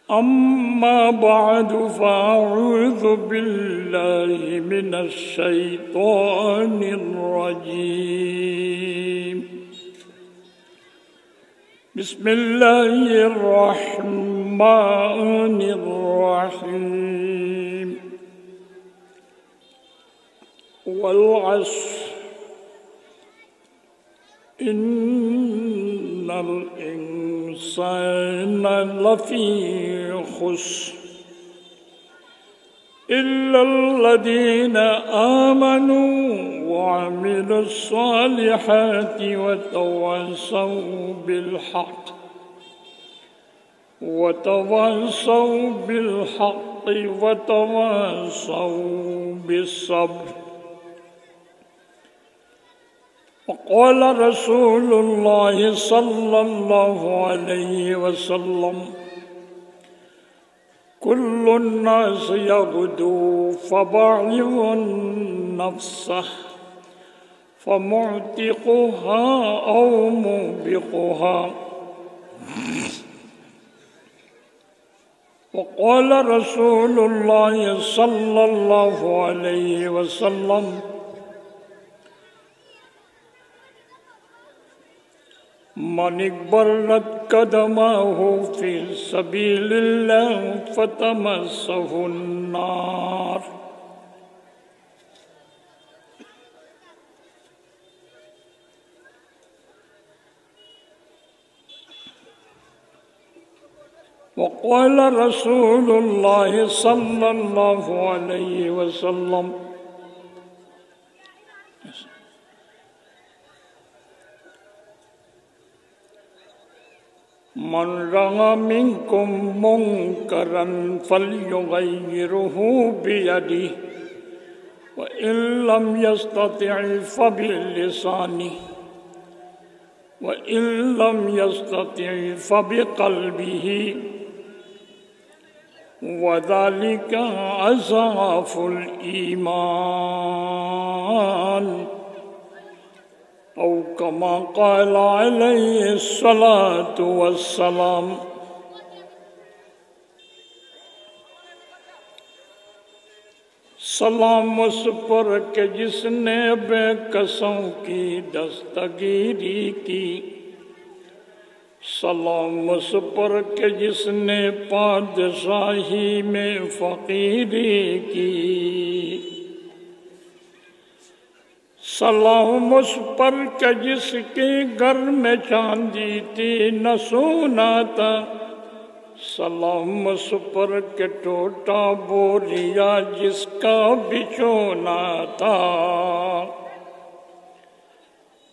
अम्मा बादु फ़अऊज़ु बिल्लाहि मिनश्शैतानिर्रजीम। बिस्मिल्लाहिर्रहमानिर्रहीम। वल अस्र इन्नल इंसाना लफ़ी खुस्र इल्लल्लज़ीना आमनू वअमिलुस्सालिहाति वतवासौ बिल्हक़्क़ि वतवासौ बिस्सब्र। वक़ाल रसूलुल्लाहि सल्लल्लाहु अलैहि वसल्लम कुल्लुन नास यग़दू फ़बाइउन नफ़्सह फ़मुअतिक़ुहा औ मुबिक़ुहा। वक़ाल रसूलुल्लाहि सल्लल्लाहु अलैहि वसल्लम मन इक़बरत क़दमहु फ़ी सबीलिल्लाह फ़तमस्सहुन नार। वक़ाल रसूलुल्लाहि सल्लल्लाहु अलैहि वसल्लम मन रआ मिनकुम मुनकरन फल्युग़य्यिरहु बियदिही व इन लम यस्तति' फ़बिलिसानिही व इन लम यस्तति' फ़बिक़ल्बिही व ज़ालिका अज़अफ़ुल ईमान। औ कमा क़ाल अलैहिस्सलातु वस्सलाम। सलाम उस पर के जिसने बेकसों की दस्तगीरी की, सलाम उस पर के जिसने पादशाही में फ़क़ीरी की, सलाम उस पर के जिसके घर में चांदी थी न सोना था, सलाम उस पर के टोटा बोरिया जिसका बिछोना था,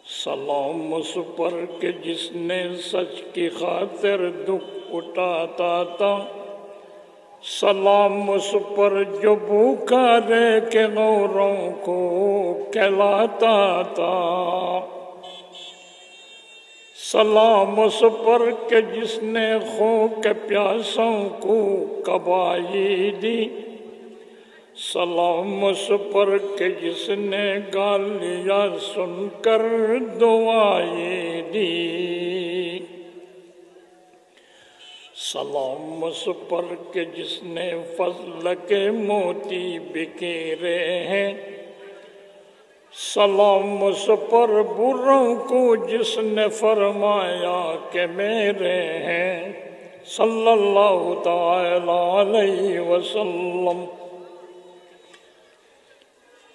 सलाम उस पर के जिसने सच की खातिर दुख उठाता था, सलाम उस पर जो भूखा रह के गौरों को कहलाता था, सलाम उस पर के जिसने खो के प्यासों को कबाई दी, सलाम उस पर के जिसने गालियाँ सुनकर दुआएं दी, सलाम उस पर के जिसने फज़ल के मोती बिखेरे हैं, सलाम उस पर बुर्रों को जिसने फरमाया कि मेरे हैं, सल्लल्लाहु ताला अलैहि वसल्लम।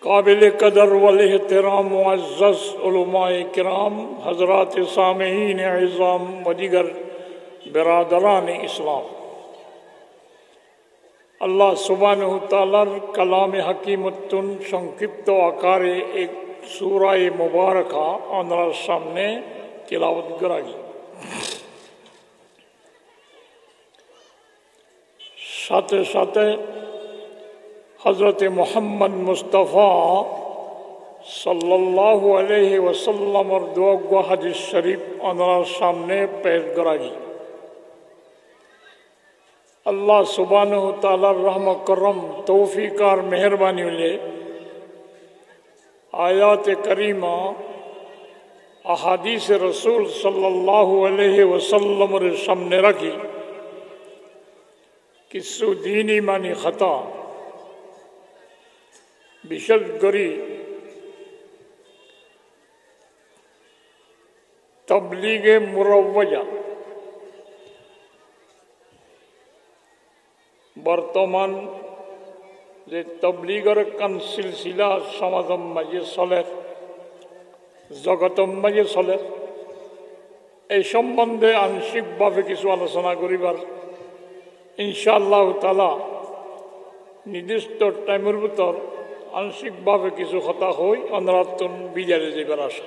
काबिल कदर वल एहतराम मुअज़्ज़ज़ उलमाए किराम, हज़रात सामीईन इज़ाम व दीगर बिरादरान इस्लाम, अल्लाह सुब्हानहु तालार कलाम हकीमतुन संक्षिप्त आकारे एक सूरा मुबारका आनरा सामने तिलावत कराई। साथे साथे हज़रत मोहम्मद मुस्तफ़ा सल्लल्लाहु अलैहि वसल्लम और दुआ हदीस शरीफ आनरा सामने पेश कराई। अल्लाह सुब्हानहु ताला रहम करम तौफीक और मेहरबानी ले आयात करीमा अहादीस रसूल सल्लल्लाहु अलैहि वसल्लम रे सामने रखी কিছু দিন ইমানি খতা বিশেষ করে তবলিগে মুরওয়াজা বর্তমান যে তবলিগের কান সিলসিলা সমাজম মাঝে চলে জগতম মাঝে চলে এই সম্বন্ধে আংশিকভাবে কিছু আলোচনা করিবার ইনশাআল্লাহ তাআলা নির্দিষ্ট টাইমের ভিতর আংশিকভাবে কিছু কথা হই অনরাতন বিজারে যাবার আশা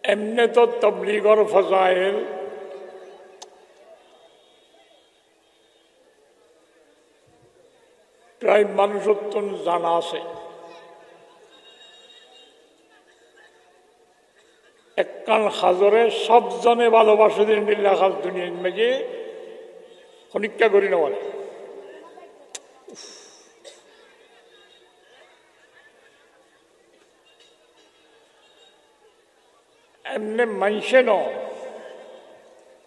এমনি তো তবলিগর ফজাইল প্রায় মানুষের জানা আছে একখান হাজরে সবজনে ভালোবাসে দিন লেখার দুনিয়ার মেঝে খনিকা করি না বলে এমনি মানসে ন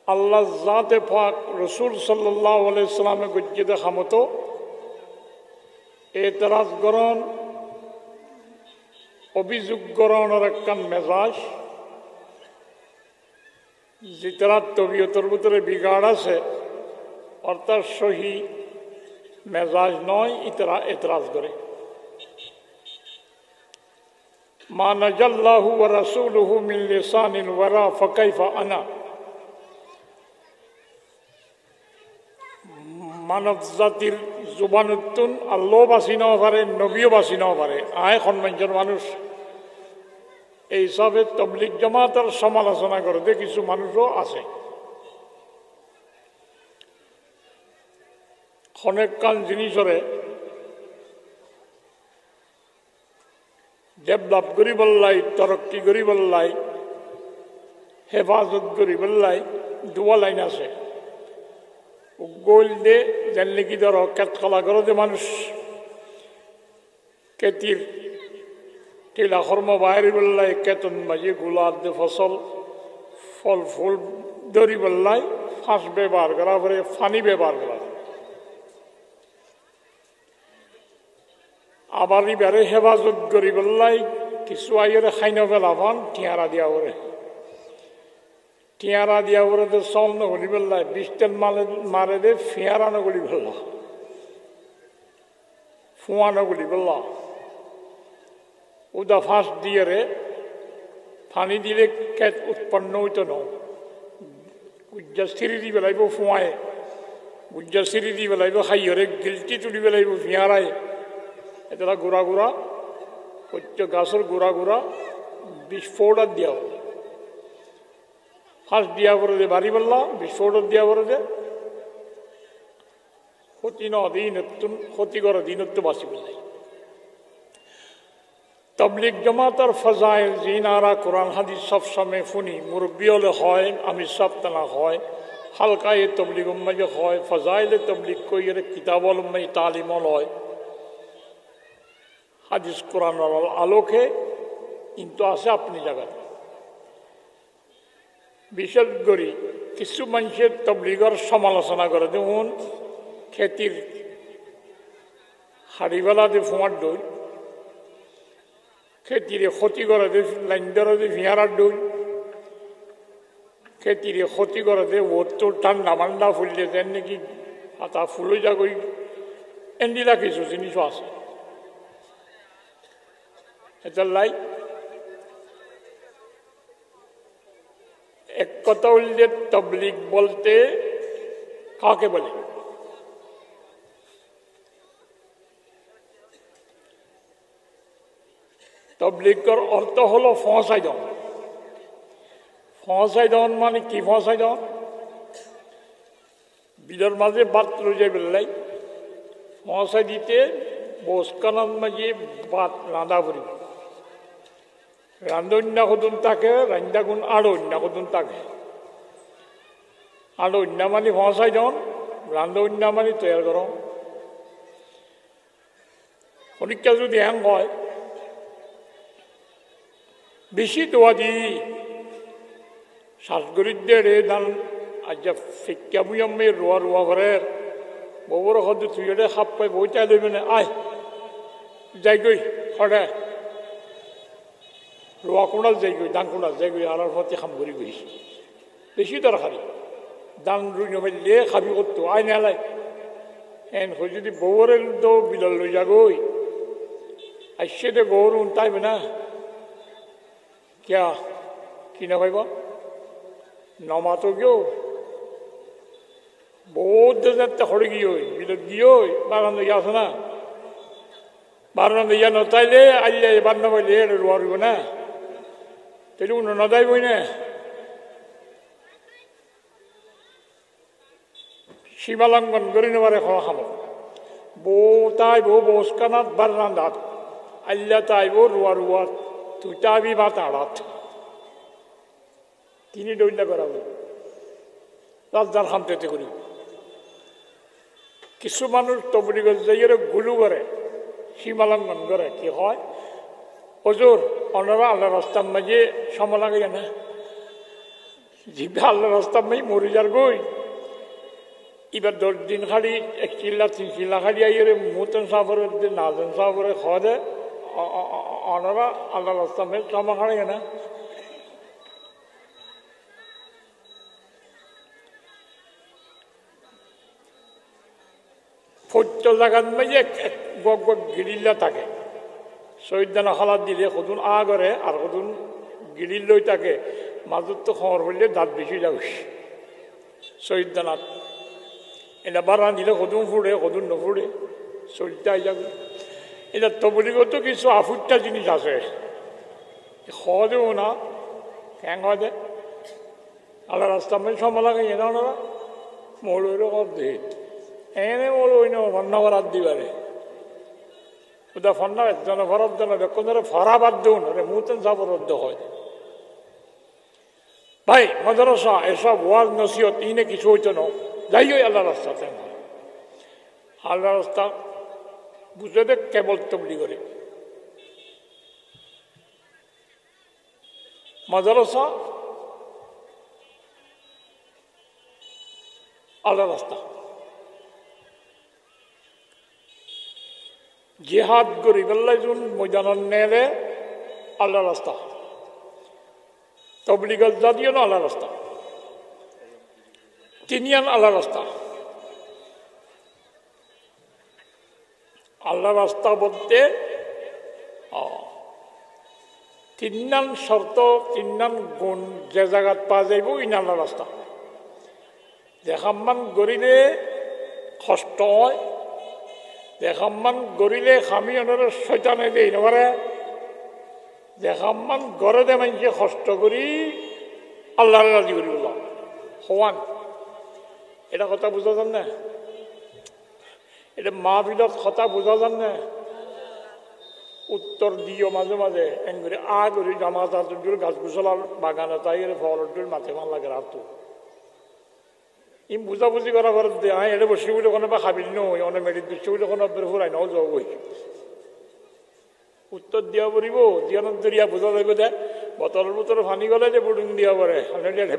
আল্লাহ জাতে পাক রসুল সাল্লাল্লাহু আলাইহি সাল্লামে গজ্জিত খামতো এতরাজ গ্রহণ অভিযোগ গ্রহণের একখান মেজাজ যেটার তবিয়তের ভিতরে বিগাড় আছে অর্থাৎ সহি মেজাজ নয় এতরাজ করে মা নাজাল্লাহু ওয়া রাসূলুহু মিন লিসানিল ওয়ারা ফাকাইফা আনা মানব জাতির জুবানুত্তুন আল্লাহ বাসি নাও পারে নবীও বাসি নাও পারে আয় সন্মানজন মানুষ এই হিসাবে তবলিগ জামাতের সমালোচনা করতে কিছু মানুষও আছে অনেকক্ষণ জিনিসরে ডেভেলপ করি বললাই তরক্কি করি বললাই হেফাজত করি বললাই দুয়া লাইন আছে গোল দে জানলে কি ধরো কেতকলা করো যে মানুষ কেতির টিলা কর্ম বাইরে বললাই কেতন মাঝে গোলার দে ফসল ফল ফুল দড়ি বললাই ফাঁস ব্যবহার করা পরে ফানি ব্যবহার করা আবার এবারে হেফাজত করি বললাই কিছু আইরে খাইন পেলাভান টিয়ারা দিয়া ওরে টিয়ারা দিয়া ওরে তো চল নগলি বললাই 20 তেল মারে দে ফিয়ারা নগলি বললা ফুয়া নগলি বললা উদা ফাঁস দিয়ে রে ফানি দিলে কেত উৎপন্ন হইত ন গুজ্জা সিঁড়ি দি বেলাইব ফুয়ায় গুজ্জা সিঁড়ি দি বেলাইব খাইয়রে গিলটি তুলি বেলাইব ফিয়ারায় এটা গুড়া গুড়া হচ্ছ গাছের গুড়া গুড়া বিস্ফোটার দিয়া ফাঁস দিয়া করে দে বাড়ি বললা বিস্ফোটার দিয়া করে দে ক্ষতি নদীনতুন ক্ষতি করা দিনত্ব বাসি বললাই তবলিগ জামাতের ফজাইল জিনারা কোরআন হাদিস সব সময় শুনি মুরব্বী হলে হয় আমি সব তানা হয় হালকায় তবলিগ উম্মাজে হয় ফজাইলে তবলিগ কইয়ের কিতাবল উম্মাই তালিমল হয় হাদিস কোরআন আলোকে কিন্তু আছে আপনি জায়গায় বিশেষ করে কিছু মানুষের তবলিগর সমালোচনা করে যেমন খেতির হাড়িবেলা দিয়ে ফুমার দই খেতিরে ক্ষতি করে দে লাইন ধরে দে ফিয়ারার দই খেতিরে ক্ষতি করে দে ওর ঠান্ডা মান্ডা ফুললে দেন নাকি হাতা ফুলে যা করি এন্ডিলা কিছু জিনিসও আছে এটা লাই এক কথা বললে তবলিগ বলতে কাকে বলে তবলিগের অর্থ হলো ফসাই দেওয়া ফসাই দেওয়ান মানে কি ফসাই দেওয়া বিলের মাঝে বাত রয়ে যায় বেলাই ফসাই দিতে বসকানার মাঝে বাত রাঁধা পড়ি রান্ধন্যা কদুন থাকে রান্দাগুন আড়ন্যা কদুন থাকে আড়ন্যা মানে ফসাই দেওয়ান রান্ধন্যা মানে তৈরি করো পরীক্ষা যদি হ্যাং হয় বেশি দোয়া দি শ্বাসগরিদ্দে রে দান আজ ফিক্কা মুয়াম্মে রোয়া রোয়া করে বউর হদ তুই এটা খাপ পাই বইটা লইবে না আয় যাই গই হরে রোয়া কোনাল যাই গই দান কোনাল যাই গই আলার হতে খাম করি গই বেশি দরকারি দান রুই নমাইলে খাবি করতো আয় নালাই এন হই যদি বউরের তো বিলাল লই যাগই আসছে দে গৌর উনতাইবে না क्या कि ना भाई नमा तो क्यों बहुत देर हड़ गई गई बारान दिया ना बारान दिया नताइले आज बार नबाइले रुआर ना तेल नदाई बई ना सीमालंघन करी नबारे खाम बो ताइब बसकानात बारान दात आल्ला ताइब रुआ रुआ तुटा भी बात आड़ात তিনি দৈন্য করাবো রাজদার হামতেতে করি কিছু মানুষ তবলিগত যাইয়ের গুলু করে সীমালঙ্ঘন করে কি হয় হুজুর ওনারা আল্লাহ রাস্তার মাঝে সময় লাগে না জিভে আল্লাহ রাস্তার মাঝে মরে যার গই এবার 10 দিন খালি 1 চিল্লা 3 চিল্লা খালি আইয়ের মুতন সাফরে নাজন সাফরে খাওয়া দেয় ওনারা আল্লাহ রাস্তার মাঝে সময় খাড়ে না ফোট জায়গার মাঝে গগ গগ গিরিল্লা থাকে শহীদানা হালাত দিলে কদুন আ করে আর কদুন গিরিল্লই থাকে মাজত তো খবর হইলে দাঁত বেশি যাবে শহীদানাত এটা বারান দিলে কদুন ফুড়ে কদুন নফুড়ে চলতে যাবে এটা তবলিগত কিছু আফুটটা জিনিস আছে খাওয়াদেও না কেন খাওয়া দেয় আল্লাহ রাস্তা মাঝে সময় লাগে এনে ওনারা মৌলেরও অর্ধে এনে বলো ওই না ফন্না ভরাত দিবারে ওটা ফন্না জন ভরাত জন বেক্ষণ ধরে ফরা বাদ দেউন রে মুতেন সাবরদ্ধ হয় ভাই মাদ্রাসা এসব ওয়াজ নসিহত ইনে কিছু হইতো না যাই ওই আল্লাহ রাস্তাতে আল্লাহ রাস্তা বুঝে দেখ কেবল তবলি করে মাদ্রাসা আল্লাহ রাস্তা জিহাদ গরিবাল্লাহ জুন ময়দান নেলে আল্লাহ রাস্তা তবলিগত জাতীয় না আল্লাহ রাস্তা তিনিয়ান আল্লাহ রাস্তা আল্লাহ রাস্তা বলতে তিনান শর্ত তিনান গুণ যে জায়গাত পাওয়া যাইব ইন আল্লাহ রাস্তা দেখামান গরিলে কষ্ট হয় দেখামান গরিলে খামি ওনার শৈতানে দেই নবারে দেখামান গড়ে দে মানুষে কষ্ট করি আল্লাহ রাজি করি বললাম হওয়ান এটা কথা বুঝা যান না এটা মাহফিলত কথা বুঝা যান না উত্তর দিও মাঝে মাঝে এঙ্গুরি আ করি জামাত আতুর গাছ গুছলার বাগানে তাই ফলটোর মাথে মান লাগে রাত ইম বুঝাবুঝি করা করে দিয়ে হ্যাঁ এটা বসে বলে কোনো বা খাবিল নই অনেক মেডিট দিচ্ছে বলে কোনো ফুরাই নাও যাও বই উত্তর দিয়া পড়িব দিয়ানোর দরিয়া বুঝা যাবে দে বতরের ভিতরে পানি গলে যে বুডুং দিয়া পরে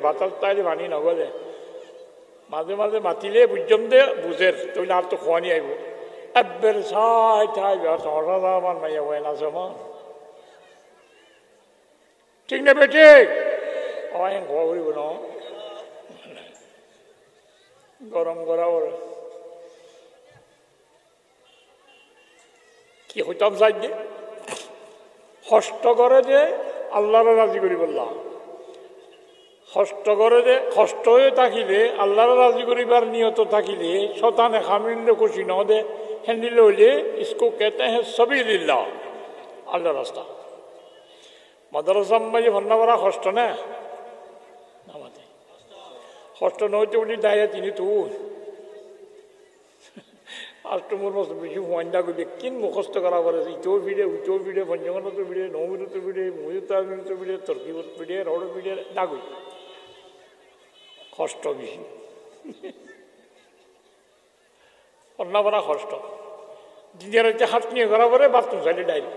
বাতাস তাই পানি নগলে মাঝে মাঝে মাতিলে বুঝম দে বুঝের তুই আর তো খোয়ানি আইব একবার ছাই ঠাই মান মাইয়া বয় না সমান ঠিক না বেটে হয় খোয়া করিব না গরম করা কি হইতাম চাই যে কষ্ট করে যে আল্লাহরে রাজি করি বললাম কষ্ট করে যে কষ্ট হয়ে থাকিলে আল্লাহরে রাজি করিবার নিয়ত থাকিলে শতানে খামিলে খুশি ন দে হ্যান্ডিল হইলে ইসকো কেতে হ্যাঁ সবই লিল্লাহ আল্লাহ রাস্তা মাদ্রাসা মাঝে ভন্না করা কষ্ট না আমাদের কষ্ট নইতে উনি দায় তিনি তুই আর তোমার মতো বেশি হুয়াইন্দা করবে কিন মুখস্থ করা করে ইটোর ভিড়ে পঞ্চগণত ভিড়ে নৌমিরত ভিড়ে মহিতামিরত ভিড়ে তর্কিবত ভিড়ে রড় ভিড়ে ডাগুই কষ্ট বেশি অন্য বড় কষ্ট দিনের হাত নিয়ে করা করে বাথরুম সাইডে ডাইরি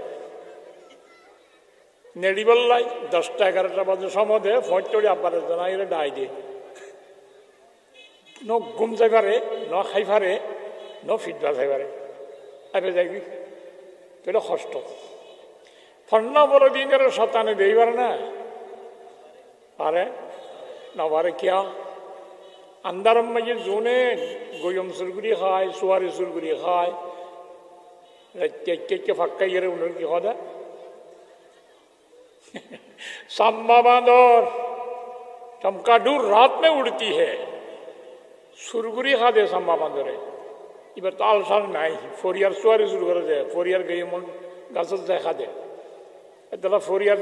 নেড়ি বললাই 10টা 11টা বাজে সময় দে ফটরি আব্বারে জানাইরে ডাই দে ন ঘুম যাইবারে ন খাইবারে ন ফিটবা যাইবারে আরে যাইবি তোরা কষ্ট ফন্না বড় দিনের শতানে দেইবার না পারে না পারে কিয়া আন্দারম মাঝে জোনে গয়ম সুরগুড়ি খায় সুয়ারি সুরগুড়ি খায় কে ফাক্কা গেলে উনার কি কথা सांबा बांदर चमकाडूर रात में उड़ती है सुरगुरी खा दे सांबा बांदर इबार ताल साल নাই ফরিয়ার সুয়ারি শুরু করে দেয় ফরিয়ার গিয়ে মন গাছত দেখা দে এতলা ফরিয়ার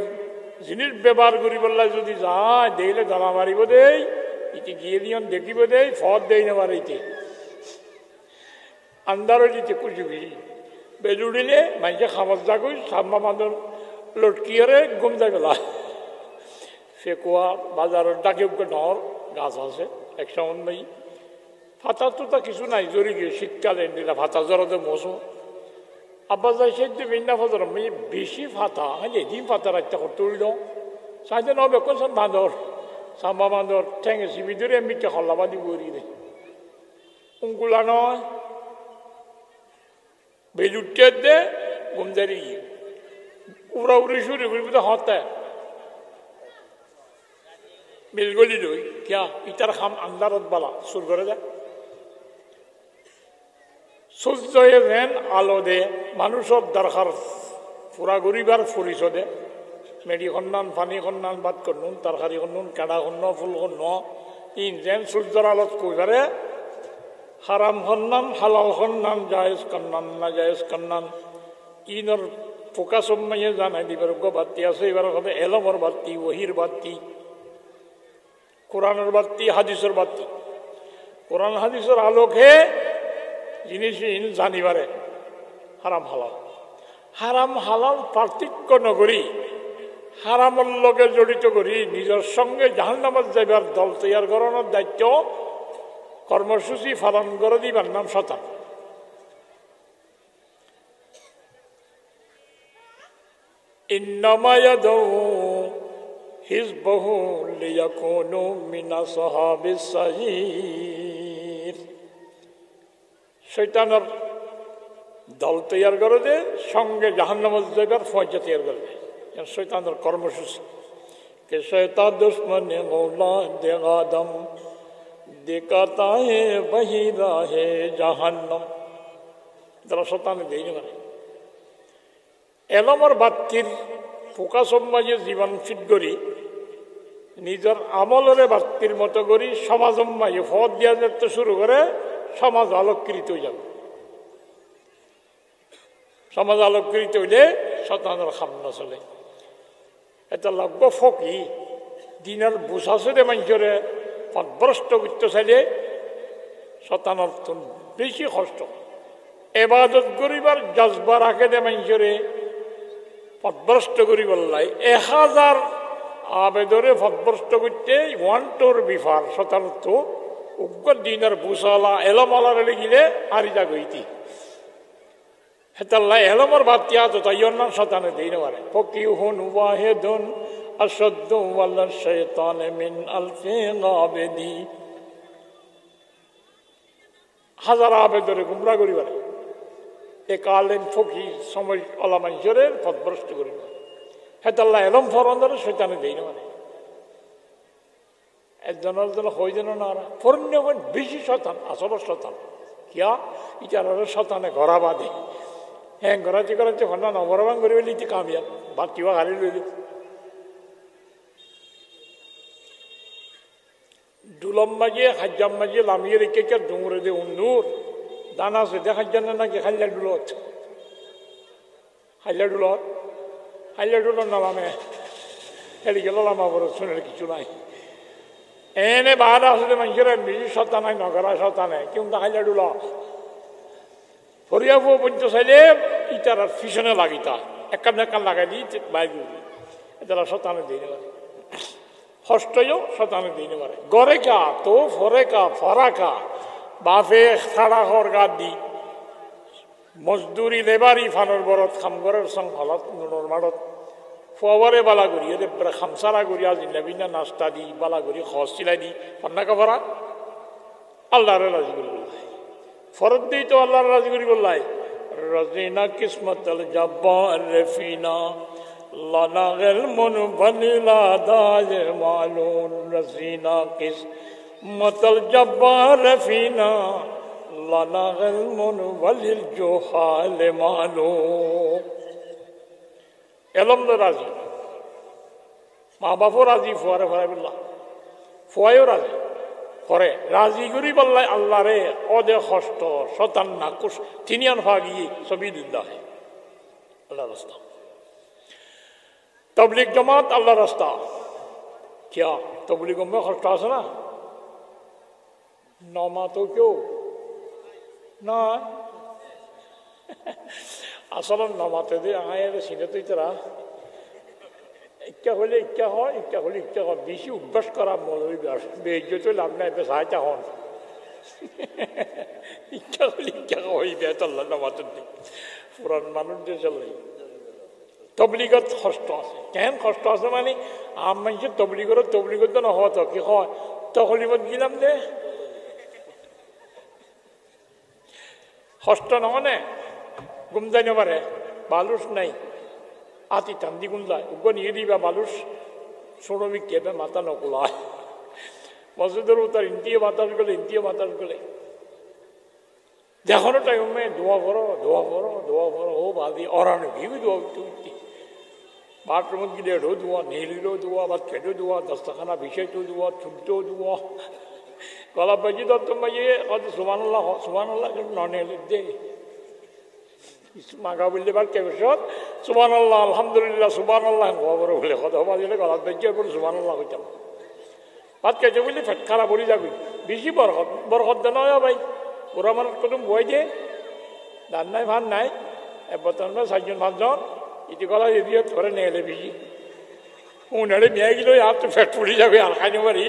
জিনিস ব্যবহার করি বললা যদি যায় দেইলে দালা মারিব দেই ইতি গিয়ে দিয়ন দেখিব দেই ফদ দেই না মারিতে আন্দারও দিতে কুচবি বেজুড়িলে মাইকে খাবার জাগুই সাম্বা বাঁদর লটকিয়ে ঘুম যায় বেলা সে কুয়া বাজারের ডাকে ডর গাছ আছে একসময় নেই ফাতা তো তা কিছু নাই জরি গিয়ে শীতকালে নিলা ফাতা জড়াতে মৌসুম আব্বা যাই সে বিন্না ফাতার মেয়ে বেশি ফাতা হ্যাঁ এদিন ফাতা রাখতে করতে উড়ল সাইতে নবে কোন বাঁদর সাম্বা বাঁদর ঠেঙে সিবি ধরে এমনিকে হল্লাবাদি বরি দেয় উঙ্গুলা নয় বেলুটে দে ঘুম দাঁড়িয়ে গিয়ে উড়া উড়ি শুরু করবি তো হতে মিলগলি লই কিয়া ইটার খাম আন্দারত বালা সুর করে যায় সূর্যয়ে যেন আলো দে মানুষের দরকার পুরা গরিবার ফুরিছ দে মেডি খন্নান পানি খন্নান ভাত খন্নুন তরকারি খন্নুন কেডা খন্ন ফুল খন্ন ইন যেন সূর্যর আলোত কইবারে হারাম খন্নান হালাল খন্নান জায়েজ কন্নান না জায়েজ কন্নান ইনর পোকা সম্মাইয়ে জানাই দিবার বাতি আছে এবার হবে এলমর বাতি ওহির বাতি কোরআনের বাতি হাদিসের বাতি কোরআন হাদিসের আলোকে জিনিস জানিবারে হারাম হালাল পার্থক্য নগরী হারামর লগে জড়িত করি নিজের সঙ্গে জাহান্নামত যাইবার দল তৈয়ার করানোর দায়িত্ব কর্মসূচি পালন করে দিবার নাম শতান ইন্নামা ইয়াদউ হিজবাহু লিয়াকুনু মিনা সাহাবিস সাঈর শয়তানের দল তৈয়ার করে দে সঙ্গে জাহান্নামের জায়গার ফয়জা তৈয়ার করে দে শয়তানের কর্মসূচি কে শয়তান দুশ্মন মৌলা দে আদম দেখাতা হে বহি রাহে জাহান্নাম যারা শয়তানে দেই না এলমর বাতির পোকা সমাজে জীবন ফিট করি নিজের আমলের বাতির মতো করি সমাজ মাঝে ফদ দিয়া যেতে শুরু করে সমাজ আলোকৃত হয়ে যাবে সমাজ আলোকৃত হইলে শতানের খামনা চলে এটা লগ্য ফকি দিনের বুঝাছে দে মানুষরে পদভ্রষ্ট করতে চাইলে শতানের বেশি কষ্ট এবাদত করিবার জজবা রাখে দে মানুষরে পদভ্রষ্ট করি বললাই 1000 আবেদরে পদভ্রষ্ট করতে ওয়ান্টোর বিফার শতানত উগ্র দিনের বুসালা এলমালার গিলে আরিজা গইতি হেতাল্লা এলমর বাতিয়া তো তাই না শতানে দিই না পারে ফকিহুন ওয়াহিদুন আশাদ্দু ওয়ালা শাইতান মিন আলফি গাবিদি হাজার আবেদরে গুমরা করি পারে একালেন ফকি সময় অলা মানুষের পদভ্রষ্ট করিব হেতাল্লা এলম ফরন্দরে শৈতানে দেই না মানে একজনের জন্য হয়ে যেন না পূর্ণ বেশি শতান আসল শতান কিয়া ইটার শতানে ঘরা বাঁধে হ্যাঁ গড়াতে হন্না নবরবাং করে লিতে কামিয়াব বাকিও হারি লইল দুলম মাঝে হাজ্জাম মাঝে লামিয়ে রেখে কে ডুঙরে দে উন্দুর দানা আছে দেখার জন্য নাকি হাইলা ডুলত নামে হেলি গেল লামা বড় শুনে কিছু নাই এনে বাহারা আসলে মানুষের বেশি সত্তা নাই নগরা সত্তা নাই কিন্তু হাইলা ডুল ফরিয়াবো পর্যন্ত চাইলে ইটার পিছনে লাগিতা একান লাগাই দিই বাইরে এটা শতানে দিয়ে পারে হস্তও শতানে দিয়ে পারে গড়ে কা তো ফরে কা ফরা কা বাপে খাড়া হর গা দি মজদুরি লেবারি ফানোর বরত খামগরের সং হলত নুনর মারত ফুয়াবারে বালা করি এদের খামসারা করি আজ নবীনা নাস্তা দি বালা করি খস চিলাই দি পান্না কাপড়া আল্লাহরে রাজি করি বললাই ফরত দিই তো আল্লাহর রাজি করি বললাই রাজিনা কিসমত আল জব্বার রফিনা লানা গলমন বলিলা দাজ মালুন রাজিনা কিসমত আল জব্বার রফিনা লানা গলমন বলিল জোহাল মালুন এলম রাজি মা বাপও রাজি ফুয়ারে ফরাই বললাম ফুয়াইও রাজি করে রাজি করি বললাই আল্লাহ রে অদে কষ্ট শতান না কুশ তিনি আনফা গিয়ে ছবি দিল্লাহ আল্লাহ রাস্তা তবলিগ জমাত আল্লাহ রাস্তা क्या তবলিগম में কষ্ট আছে না নমা তো কেউ না আসলে নমাতে দিয়ে আয় সিনে তুই তারা ইচ্ছা হলে ইচ্ছা হয় ইচ্ছা হলে ইচ্ছা হয় বেশি অভ্যাস করা মৌলবী বেজ্জত লাভ নাই সাহায্য হন ইচ্ছা হলে ইচ্ছা হয় বেতল্লা নমাতের দিক পুরান মানুষ যে চলে তবলিগত কষ্ট আছে কেন কষ্ট আছে মানে আম মানুষের তবলিগত তো নহওয়া তো কি হয় তকলিমত গিলাম দে কষ্ট নহনে গুমদাই নবারে বালুস নাই আতি টান্দি গুমদায় উগ্র নিয়ে দিবা বালুস শ্রমিক কেবে মাথা নকলায় মসজিদের উত্তর ইন্টিয়ে বাতাস গলে দেখানো টাইমে দোয়া করো ও বাদি অরানো ভিবি দোয়া উঠতে বাথরুমত গিলেও দোয়া নেহলিলেও দোয়া বা খেটেও দোয়া দস্তাখানা বিষয়তেও দোয়া ছুটতেও দোয়া গলা বাজি দত্তম বাজিয়ে হয়তো সুবহানাল্লাহ ননেহলি দে মাগা বললে বার কেবসত সুবহানাল্লাহ আলহামদুলিল্লাহ সুবহানাল্লাহ খবর বলে কথা বাজিলে গলাত বাজিয়ে পরে সুবহানাল্লাহ হইতাম ভাত খাইছে বললে ফেট খারাপ বলি যাবি বেশি বরকত দে নয় ভাই ওরা আমার কত বই দে ধান নাই ভাত নাই বর্তমান 4জন 5জন ইতি গলা দিয়ে ধরে নিয়ে এলে বেশি উনারে নিয়ে গেল আর তো ফেট পড়ে যাবে আর খাইনি পারি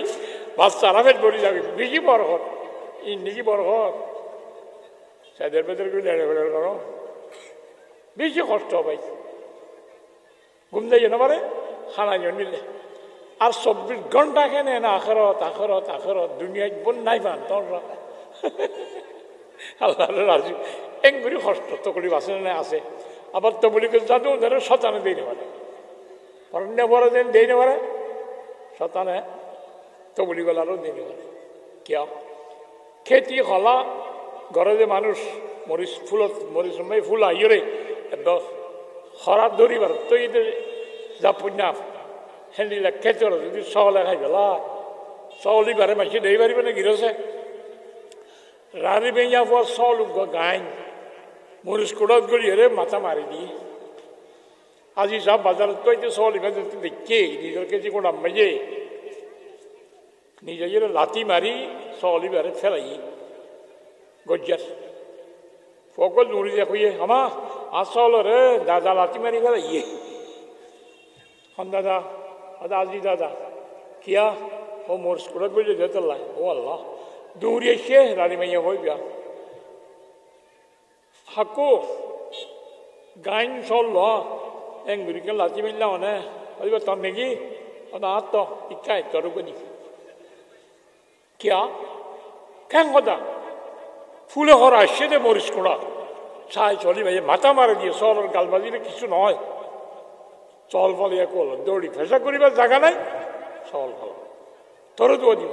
ভাত সারা ফেট পড়ে যাবে বেশি বরকত ইন্দিকে বরকত সাদের ভেতর করে লেড়ে ফেড়ে করো বেশি কষ্ট ভাই ঘুম দেয় যেন পারে খানা নিলে আর 24 ঘন্টা কেন না আখরত দুনিয়ায় বোন নাই পান তোমরা আল্লাহ রাজি এঙ্গুরি কষ্ট তকলিফ আছে না আছে আবার তবলিকে জানো ধরে শতানে দিয়ে নেবারে অরণ্য বড় দিন দিয়ে নেবারে শতানে তবলিগলারও দিয়ে নেবারে কিয়া খেতি হলা ঘরে যে মানুষ মরিচ ফুল আইরে হরাত ধরিবার তো এদের যা পুণ্যা হেন্দিলে খেতে যদি সহলে খাই পেলা সহলি বারে মাসি দেই পারিবে না গিরছে রানি বেঞ্জা পর সল গাইন মরিচ কোড়াত গড়ি হেরে মাথা মারি দিয়ে আজি সব বাজারত তো এই সহলি দেখে নিজের কেজি কোড়া মেজে নিজের লাতি মারি সহলি বারে ফেলাই গজ্জার ফকল নুরি দেখুয়ে আমা আসল রে দাদা লাতি মারি ফেলাই হন দাদা আজি দাদা কিয়া ও মরিচ কোড়াত গড়ি যেতলাই ও আল্লাহ দৌড়ি এসে রানী মাইয়া হয়ে গিয়া হাকো গাইন চল এঙ্গুরিকে লাচি মিললাম মানে হইব তোর নাকি আত ইচ্ছা তোর করি কিয়া কেন কথা ফুলে হরা আসছে দে মরিচ কোড়া ছাই চলি ভাই মাথা মারে দিয়ে চল গাল বাজিলে কিছু নয় চল ফলিয়া কল দৌড়ি ফেসা করিবার জায়গা নাই চল ফল তোরও তো দিব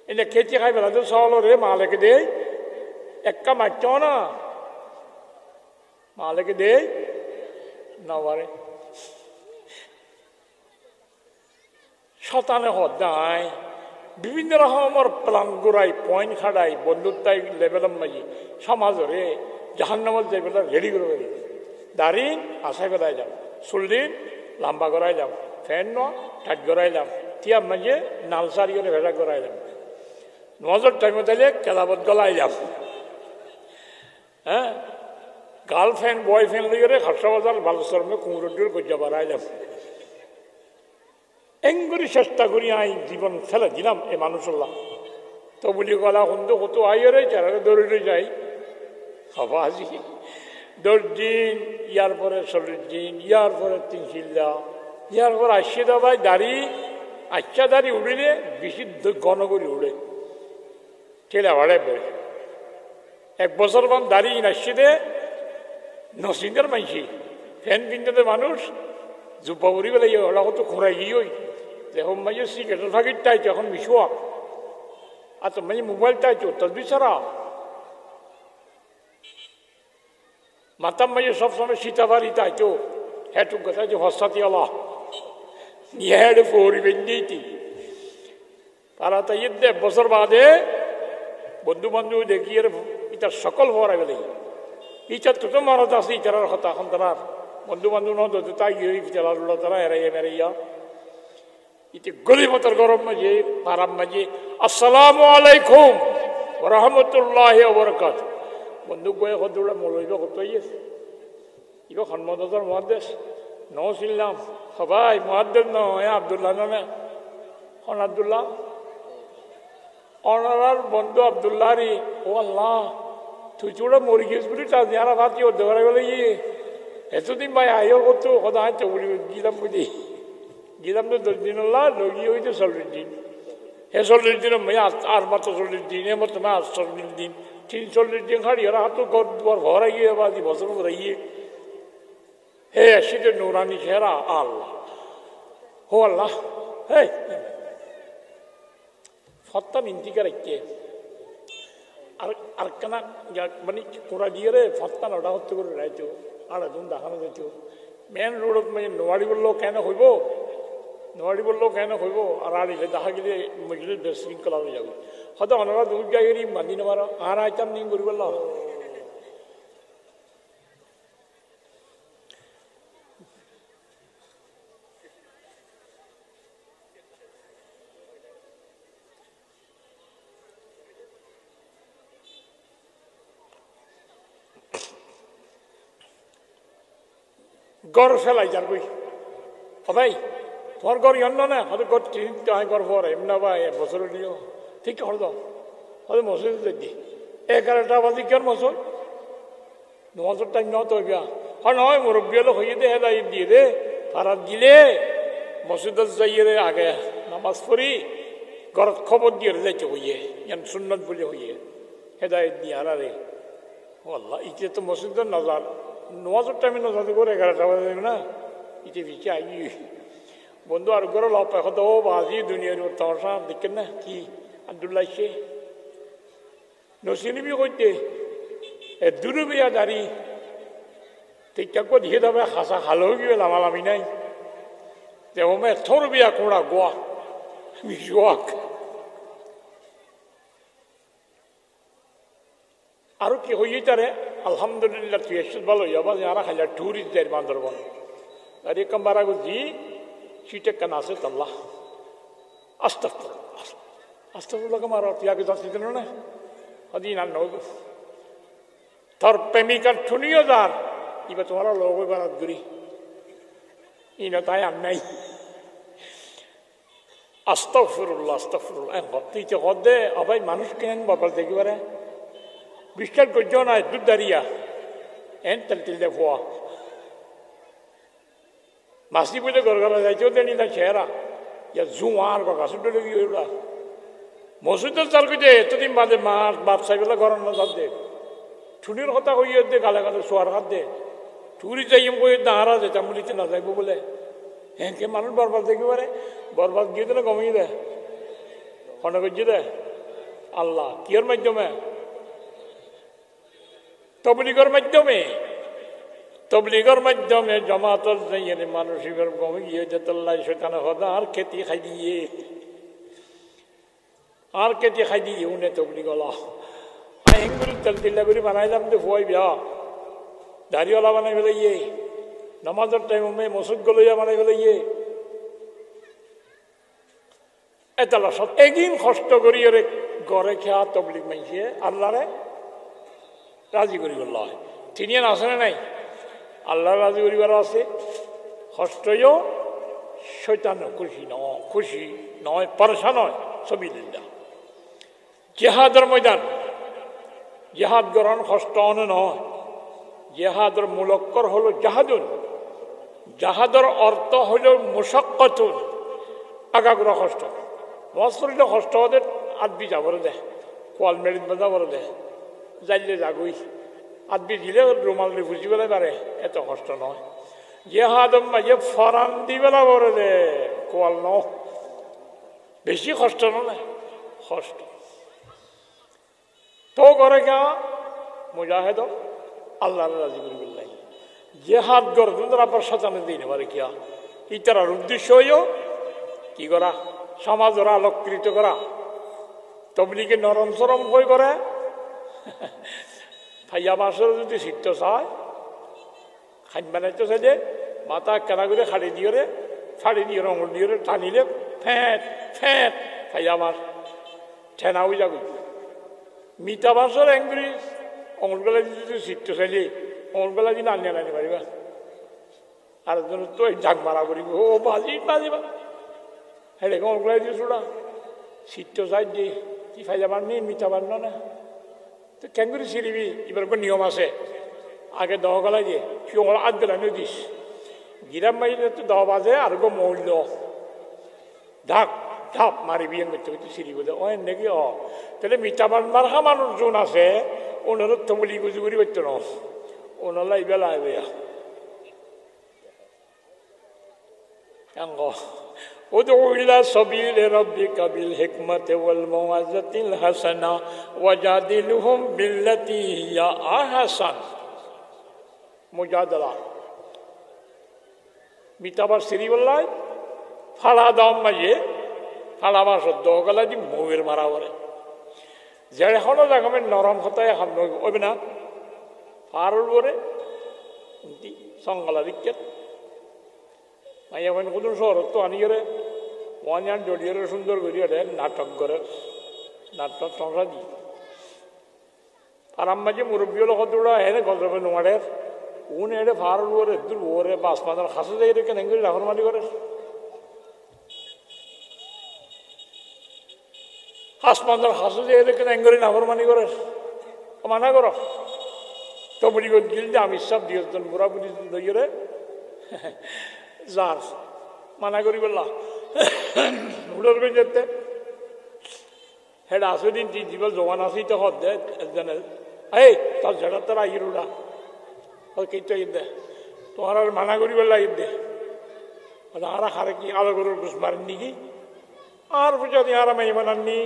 এনে খেতে খাই বেলা তো চল রে মালেকে দে একা মারছ না মালেকে দে নবারে শতানে হদায় বিভিন্ন রকমের প্লান গোড়াই পয়েন্ট খাড়াই বন্ধুত্বাই লেভেলের মাঝে সমাজরে জাহান্নামত যাই বেলা রেডি করে পারি দাঁড়িয়ে আশাই বেলায় যাম চুলদিন লম্বা করাই যাম ফ্যান ন ঠাট করাই যাম তিয়া মাঝে নালসারি করে ভেজা করাই যাম নজর টাইমে তাইলে কেলাবত গলাই যাম হ্যাঁ গার্লফ্রেন্ড বয়ফ্রেন্ড লিগে খাসা বাজার বালেশ্বর কুমরুদ্দুর গজ্জা বাড়াই যাম এঙ্গুরি চেষ্টা করি আই জীবন ফেলে দিলাম এ মানুষল্লাহ তো বলি গলা হুন্দু কত আইরে যারা দৌড়ে যাই হবা আজি 10 দিন ইয়ার পরে 40 দিন, ইয়ার পরে 3 চিল্লা, ইয়ার পরে 80 দফায় দাড়ি, আচ্ছা দাড়ি উড়িলে বেশি ঘন করে উড়ে ঠেলা ভাড়ে বেড়ে 1 বছর মান দাড়ি নাসিদে নসিংহের মাইছি ফ্যান কিনতে মানুষ জুব্বা উড়ি বেলে ওরা কত খোঁড়াই গিয়ে যখন মাঝে সিগারেটের ফাঁকির টাইতো এখন মিশোয়া আর তো মাঝে মোবাইল টাইতো তসবি ছাড়া মাতাম মাঝে সবসময় সীতাবাড়ি তাইতো হ্যাটুক কথা যে হস্তাতি আলা ইয়ে পরিবেন দিয়েছি তারা তাই 1 বছর বাদে বন্ধু বান্ধব দেখিয়ে ইটার সকল হওয়ার গেলে ইটার তো মরদ আছে ইটার কথা এখন তারা বন্ধু বান্ধব নদ তাই ইটার তারা এরাইয়া মেরাইয়া ইতে গলিমতর গরম মাঝে পারাম মাঝে আসসালামু আলাইকুম ওয়া রাহমাতুল্লাহি ওয়া বারাকাতুহু বন্ধু গয়ে হদুলা মলইব কতই আছে ইগো খনমদর মুহাদ্দিস নওসিল্লাম সবাই মুহাদ্দিস নয় আব্দুল্লাহ না হন আব্দুল্লাহ অনার বন্ধু আব্দুল্লাহ রে ও আল্লাহ তুই চোড়া মরি গেছিস বলি তা যারা ভাতি ও দেওয়ার গেলে ইয়ে এতদিন ভাই আয়ো কত কথা তো বলি গিলাম বুঝি গিলাম তো 10 দিন আল্লাহ লগি হইতে 40 দিন হে 40 দিন মেয়ে আর মাত্র 40 দিন এ মতো না 40 দিন 340 দিন খাড়ি ওরা হাত ঘর দুয়ার ভরা গিয়ে বাদি বছর ভরা গিয়ে হে আসিতে নুরানি চেহারা আল্লাহ হো আল্লাহ হে ফত্তা মিন্তিকার কে আর কেনা মানে কোরা দিয়ে রে ফত্তা নটা হতে করে রাইতো আর একদম দেখানো যেত মেন রোডত মানে নোয়ারি বললো কেন হইব নোয়ারি বললো কেন হইব আর আড়িলে দেখা গেলে মজলিস বিশৃঙ্খলা হয়ে যাবে হয়তো অনারা দূর জায়গায় মানি নেবার আর আইতাম নিয়ে করি বললাম গড় ফেলাই যার বই ভাই তোমার গড় অন্য না হয়তো গড় গড় পরে এমনি বা 1 বছর দিও ঠিক হল হয়তো মসজিদ দিই 11টা বাজে কেন মসজিদ নমাজের টাইম ন তো হয় নয় মুরব্বী হলো হইয়ে দে হেদায়ত দিয়ে দে তারা দিলে মসজিদত যাইয়ে রে আগে নামাজ পড়ি ঘরত খবর দিয়ে যাইতে হইয়ে ইয়ান সুন্নত বলে হইয়ে হেদায়ত দিয়ে আর রে ও আল্লাহ ইতে তো মসজিদের নজর নমাজের টাইমে নজর করে 11টা বাজে না ইতে পিছিয়ে আই বন্ধু আর ঘরে লপ এখন তো বাজি দুনিয়ার তমসা দেখেন না কি আব্দুল্লাহ সে নসিনিবি করতে দূরে বিয়া দাঁড়ি ঠিকঠাক করে দিয়ে দেবে হাসা হালেও গিয়ে লামালামি নাই তেমন থর বিয়া কোড়া গোয়া মিশোয়াক আর কি হইয়ে তারে আলহামদুলিল্লাহ তুই এসে ভালো যাবা যারা খাইলা টুরিস্ট যায় বান্দরবন আর একম বারা গুজি সিটে কান আছে তাল্লাহ আস্তাফুল্লাহ মারা তুই আগে যাচ্ছি না হদিন আর নয় তোর প্রেমিকার ঠুনিও যার এবার তোমার লোক বারাত ঘুরি ইনো তাই আর নাই আস্তাগফিরুল্লাহ তুই তো হদে অবাই মানুষ কেন বাবার দেখি পারে বিশ্বাস করছ না দুধ দাঁড়িয়া এন তেল তেল দেওয়া মাসি পুজো ঘর ঘরে যাইতেও দেনি না চেহারা ইয়া জুয়ার গাছ ডলে ওরা মসজিদের চাল করছে এতদিন বাদে মাছ বাপ সাইবেলা ঘর না চাপ দে ঠুনির কথা হইয়ে দে গালে গালে শোয়ার হাত দে টুরি যাইম কই দাঁড়া যেতাম বলিতে না যাইব বলে হ্যাঁ কে মানুষ বরবাদ দেখি পারে বরবাদ গিয়ে দিলে কমিয়ে দেয় খন্ড করছে দে আল্লাহ কিয়র মাধ্যমে তবলিগর মাধ্যমে জমাতল যাইয়ে মানুষের কমে গিয়ে যেতল্লাই সেখানে হদা আর খেতি খাই দিয়ে উনে তবলিগলা এগুলি তেল তিল্লা করে বানাইলাম তো ভয় বিয়া দাড়িওয়ালা বানাই ফেলে ইয়ে নামাজের টাইমে মসজিদ গলইয়া বানাই ফেলে ইয়ে এতলা সব একদিন কষ্ট করি ওরে গড়ে খেয়া তবলিগ মাইছে আল্লাহরে রাজি করি বলল হয় তিনি আছে না নাই আল্লাহ রাজি করিবার আছে কষ্টও শৈতান খুশি নয় পরশা নয় সবিলিল্লাহ জেহাদের ময়দান জেহাদ গ্রহণ কষ্ট অনে নয় জেহাদের মূল অক্ষর হলো জাহাদুন। জাহাদের অর্থ হল মুশাক্কাতুন, আগাগ্রহ কষ্ট। নমাজ পড়লে কষ্ট হতে আদবি যাবরে দেয়, কোয়াল মেরিত বাজাবরে দেয়, যাইলে যাগুই আদবি দিলে রুমাল বুঝি বেলা পারে, এত কষ্ট নয়। জেহাদম মাঝে ফরান দি বেলা বরে দে, কোয়াল ন বেশি কষ্ট নয়, কষ্ট তো করে কে মুজাহেদ আল্লাহ রাজি করি বললাই জেহাদ গর্জন আপনার সাজানো দিন এবারে কিয়া ইতার উদ্দেশ্য হইও কি করা, সমাজের আলোকৃত করা, তবলিকে নরম সরম হয়ে করে ফাইয়া মাসের যদি সিদ্ধ চায় খান বানাইতে চাইলে মাথা কেনা করে খাড়ি দিয়ে রে, শাড়ি দিয়ে রঙ দিয়ে টানিলে ফ্যাঁট ফ্যাঁট ফাইয়া মাস ঠেনা হয়ে যাবে। মিতা মাসের এঙ্গুরি অঙ্গলবেলা যদি সিদ্ধ চাইলে অঙ্গলবেলা দিন আনিয়ে আনি পারিবা, আর তো জাগ মারা করিব ও বাজি বাজি হেঁটে অঙ্গলাই দিয়ে ছোড়া সিদ্ধ চাই দিয়ে কি ফাইয়া মার নেই মিঠা বান্ন না তো কেঙ্গুরি ছিড়িবি। এবার নিয়ম আছে, আগে দহ গলাই দিয়ে কি আধ গেলানিও দিস, গিরাম মারিলে তো দহ বাজে আর গো মৌল ঢাক ঢাপ মারিবি করতে করতে ছিড়িব দে ও নাকি। তাহলে মিঠা বান্নার মানুষ যোন আছে ওনারও তবলি গুজি করি করতো না, ওনারা ইবেলা আইবে ادعو إلى سبيل ربك بالحكمة والموعظة الحسنة وجادلهم بالتي هي أحسن। মুজাদালা মিতাবার সিরি বললাই ফালা দাম মাঝে ফালা মাস দগলা দি মৌয়ের মারা বলে যে এখনো জাগামের নরম হতায় হাম ওইবে না ফারুল বলে সঙ্গলা দিকে মাইয়া মানে কোন শহর তো আনিয়ে রে মহান জড়িয়ে সুন্দর করিয়ে রে নাটক করে নাটক সংসার দি আর মাঝে মুরব্বী হলো কতটা হেনে গল্প নোয়ারের উন এড়ে ফারুল ওরে দূর ওরে বাস মাদার খাসে যাই রেখে নেঙ্গুলি রাখর মাটি করে হাসমান্দার হাসে যাই রেখে নেঙ্গুলি নাফর মানি করে মানা করো তো বলি গিল যে আমি সব দিয়ে বুড়া বুড়ি লইয়ে রে যার মানা করি বললা উড়োর করে যেতে হেড আসে দিন জীবন জোয়ান আসি তো হদ দে একজনে এই তার ঝাড়া তারা আইর উড়া কেইটা ঈদ দে তোমার আর মানা করি বললা ঈদ দে আর হারে কি আলো গরুর ঘুষ মারেন নাকি আর বুঝাতে আর মাই মানাননি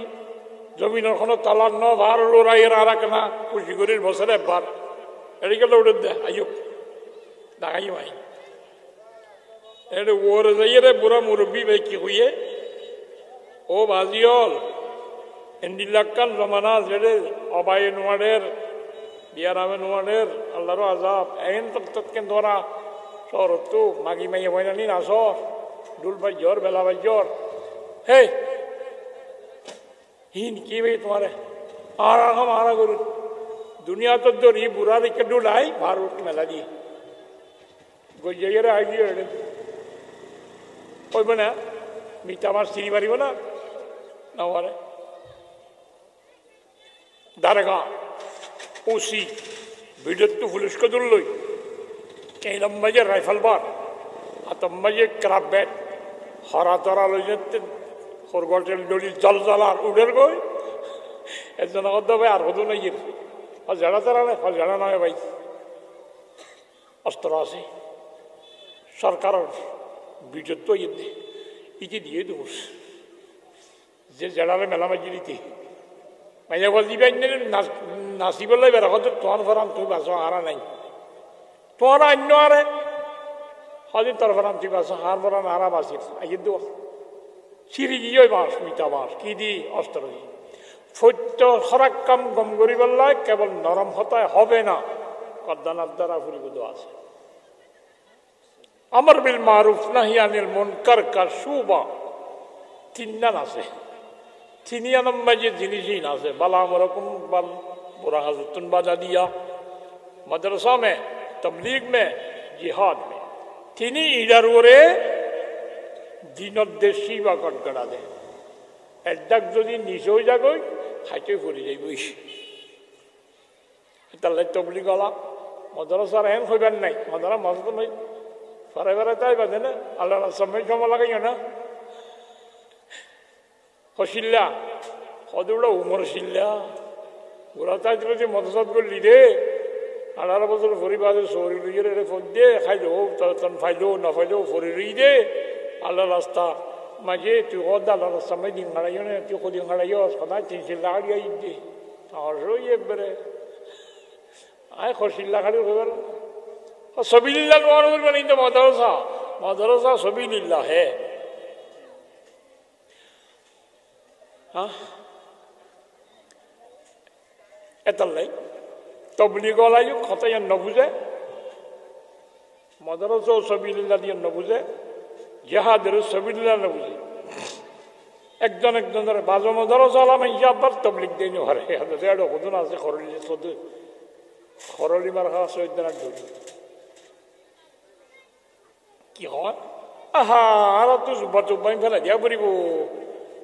জমিনের কোনো তালার ন ভার লোরাইয়ের আর কেনা খুশি করির বছরে একবার এদিকে উড়ে দে আইয়ুক ডাকাই মাই এটা ওর যাইয়ে রে বুড়া মুরব্বী ভাই কি হইয়ে ও বাজিয়ল এন্ডিলাক্কান জমানা যেড়ে অবায়ে নোয়ারের বিয়ারামে নোয়ারের আল্লাহর আজাব এন তৎকেন ধরা সর তো মাগি মাইয়ে হয় না নি না সর ডুল বাজ্যর বেলা বাজ্যর হে হিন কি ভাই তোমারে আরা হাম আরা করু দুনিয়া তো দরি বুড়া দিকে ডুলাই ভার উঠ মেলা দিয়ে গইয়ে রে আগিয়ে কইব না মিঠা মাছ চিনি পারিব না নওয়ারে দারগা ওসি বিদ্যুৎ পুলিশ কে দূরলই এই লম্বাজে রাইফেল বার আতম্বাজে ক্রাব ব্যাট হরা তরা লই যেতে খরগটেল ডলি জল জ্বালার উড়ের গই একজন অদ্দ ভাই আর হতো নাই আর জানা তারা না ফল জানা নয় ভাই অস্ত্র আছে সরকারের বিদ্যুৎ তো ইতি দিয়ে দোষ যে জেলারে মেলা মাঝি দিতে মাইয়া বল দিবে নাচি বললে বেড়া হতো তোমার ফরাম তুই বাঁচো হারা নাই তোমার অন্য আরে হদিন তোর ফরাম তুই বাঁচো হার ফরাম হারা বাঁচির আইয়ে দো চিরি গিয়ে বাঁশ মিঠা বাঁশ কি দি অস্ত্র দি সত্য খরাক কাম গম করি বললে কেবল নরম হতায় হবে না কদ্দানার দ্বারা ফুরিব দো আছে আমর বিল মারুফ নাহি আনিল মুনকার কার সুবা তিনজন আছে তিনিয়ানম মাঝে জিনিসই না আছে বালা রকম বাল बुरा हजरतुन बाजा दिया मदरसा में तबलीग में जिहाद में তিনি ইডার ওরে দিনদ্দেশী বা কটকড়া দেয় একদাক যদি নিজেও যাগই খাইতে ফুরি যাইবই তাহলে তবলিগ গলা মাদ্রাসার এন হইবেন নাই মাদ্রাসা মসজিদ ভাই ফারে ফারে তাই বাজে না আল্লাহ সময় সময় লাগাইও না হসিল্লা হদুড়া উমর শিল্লা ওরা তাই যে মদসাদ করলি রে 18 বছর পরিবারে শরীর রে ফদ্দে খাইলো তখন ফাইলো না ফাইলো ফরি দে আল্লাহ রাস্তা মাঝে তুই হদ আল্লাহ রাস্তা মাই দিন হারাইও না তুই কদিন হারাইও সদা 300 লাখ গাই দে আর রই একবারে আয় হসিল্লা খালি হইবার সবিলিল্লাহ নোয়ার করবে না কিন্তু মাদ্রাসা সবিলিল্লাহ হে হ্যাঁ এতাল নাই তবলিগ লাইও কথা ইয়ান নবুঝে মাদ্রাসা সবিলিল্লাহ দিয়ে নবুঝে জিহাদের সবিলিল্লাহ নবুঝে একজনের বাজো মাদ্রাসা আলাম ইজাবার তবলিগ দেনি হরে এডো কদুন আছে খরলি মার খাওয়া সৈদানা ঢুকি কি হয় আহা আর তো জুব্বা টুব্বাই ফেলা দিয়া পড়িব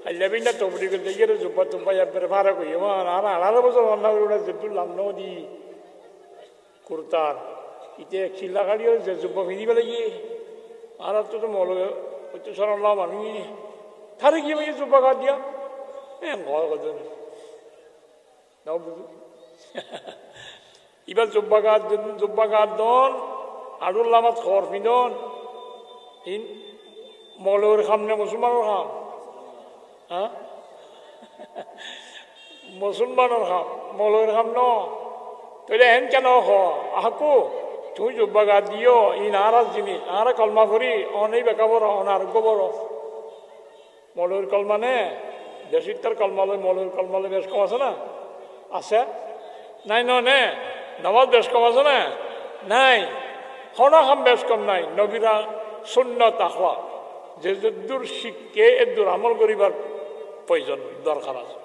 হাইলাবি না তবলিগ দিয়ে জুব্বা টুব্বাই একবারে ভাড়া করি আমার আর 18 বছর অন্য ওটা যেতুল্লাম নদী কুর্তার ইতে চিল্লা গাড়িও যে জুব্বা ফিরি পেলে গিয়ে আর তো মল হয়তো সরলাম আমি থারে গিয়ে আমি জুব্বা গাছ দিয়া ঘর কত নাও বুঝু এবার জুব্বা গাছ দন আড়ুল্লামাত খর পিদন ইন মৌলর খাম না মুসলমানের খাম হ্যাঁ মুসলমানের খাম মৌলর খাম ন তাহলে হেন কেন আহাকু তুই জুব্বা গাছ দিও ইন আরাজ জিনিস আর কলমা করি অনেক বেকা বড় অনারোগ্য বড় মৌলর কলমা নে দেশিতার কলমালয় মৌলর কলমালয় বেশ কম আছে না আছে নাই নে নবাজ বেশ কম আছে না নাই হনা খাম বেশ কম নাই নবীরা সুন্নত আখলা যে দূর শিখকে এদূর আমল করিবার প্রয়োজন দরকার আছে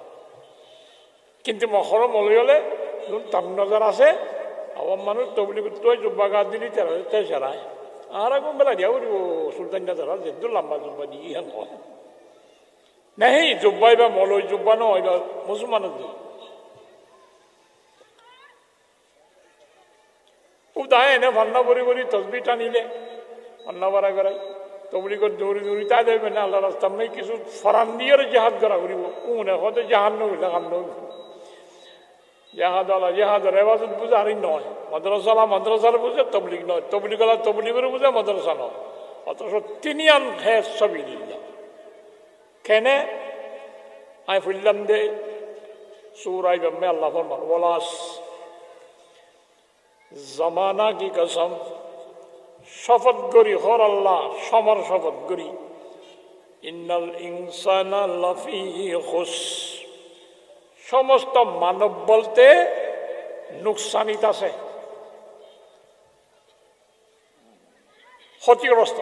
কিন্তু মখর মলই হলে তার নজর আছে আবার মানুষ তবলিগ তুই জুব্বা গাছ দিলি তাই সেরায় আর এখন বেলা দিয়া করিব সুলতান তারা যে দূর লম্বা জুব্বা দিয়ে হেন হয় নাহি জুব্বাই বা মলই জুব্বা নয় বা মুসলমানের দিন উদায় এনে ভান্না করি তসবি টানিলে ভান্না বাড়া করাই তবলিগর দৌড়ি তাই দেবে না আল্লাহ রাস্তা আমি কিছু ফরান দিয়ে জাহাজ করা করিব উনে হয়তো জাহাজ নইলে কাম নই জাহাজ আলা জাহাজ রেবাজত বুঝে আর নয় মাদ্রাসার বুঝে তবলিগ নয় তবলিগের বুঝে মাদ্রাসা নয় অথচ তিনি আন হে সাবিলিল্লাহ কেনে আমি ফুললাম দে সুরাই ব্যামে আল্লাহ ফরমান ওয়ালাস জমানা কি কসম শপথ করি হর আল্লাহ সমর শপথ করি ইন্নাল ইনসানা লাফি খুস সমস্ত মানব বলতে নুকসানিত আছে ক্ষতিগ্রস্ত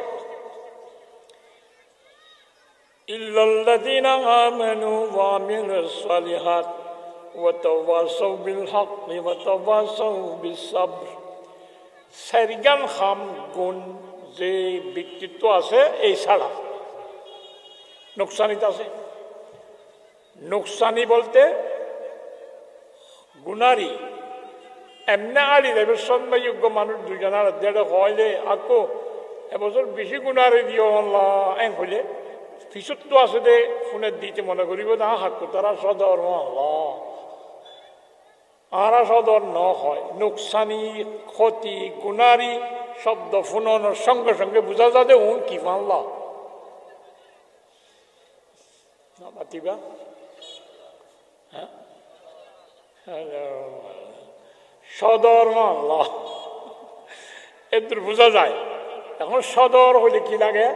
ইল্লাল্লাযীনা আমানু ওয়া আমিলুস সালিহাত ওয়া তাওয়াসাউ বিল হাক্কি ওয়া তাওয়াসাউ বিস সাবর সারিগান খাম গুণ যে ব্যক্তিত্ব আছে এই ছাড়া নুকসানিত আছে নুকসানি বলতে গুনারি এমনি আড়ি দেবে সন্দেহযোগ্য মানুষ দুজনের দেড় হয় যে আকো এবছর বেশি গুনারে দিও আল্লাহ এন হইলে পিছত তো আছে দে ফোনের দিতে মনে করিব না হাকু তারা সদর আল্লাহ আর সদর ন হয় নুকসানি ক্ষতি গুনারি শব্দ ফুননের সঙ্গে সঙ্গে বোঝা যাবে হুন কি মানলা বাতিবা হ্যাঁ সদর আল্লাহ এদের বোঝা যায় এখন সদর হইলে কি লাগে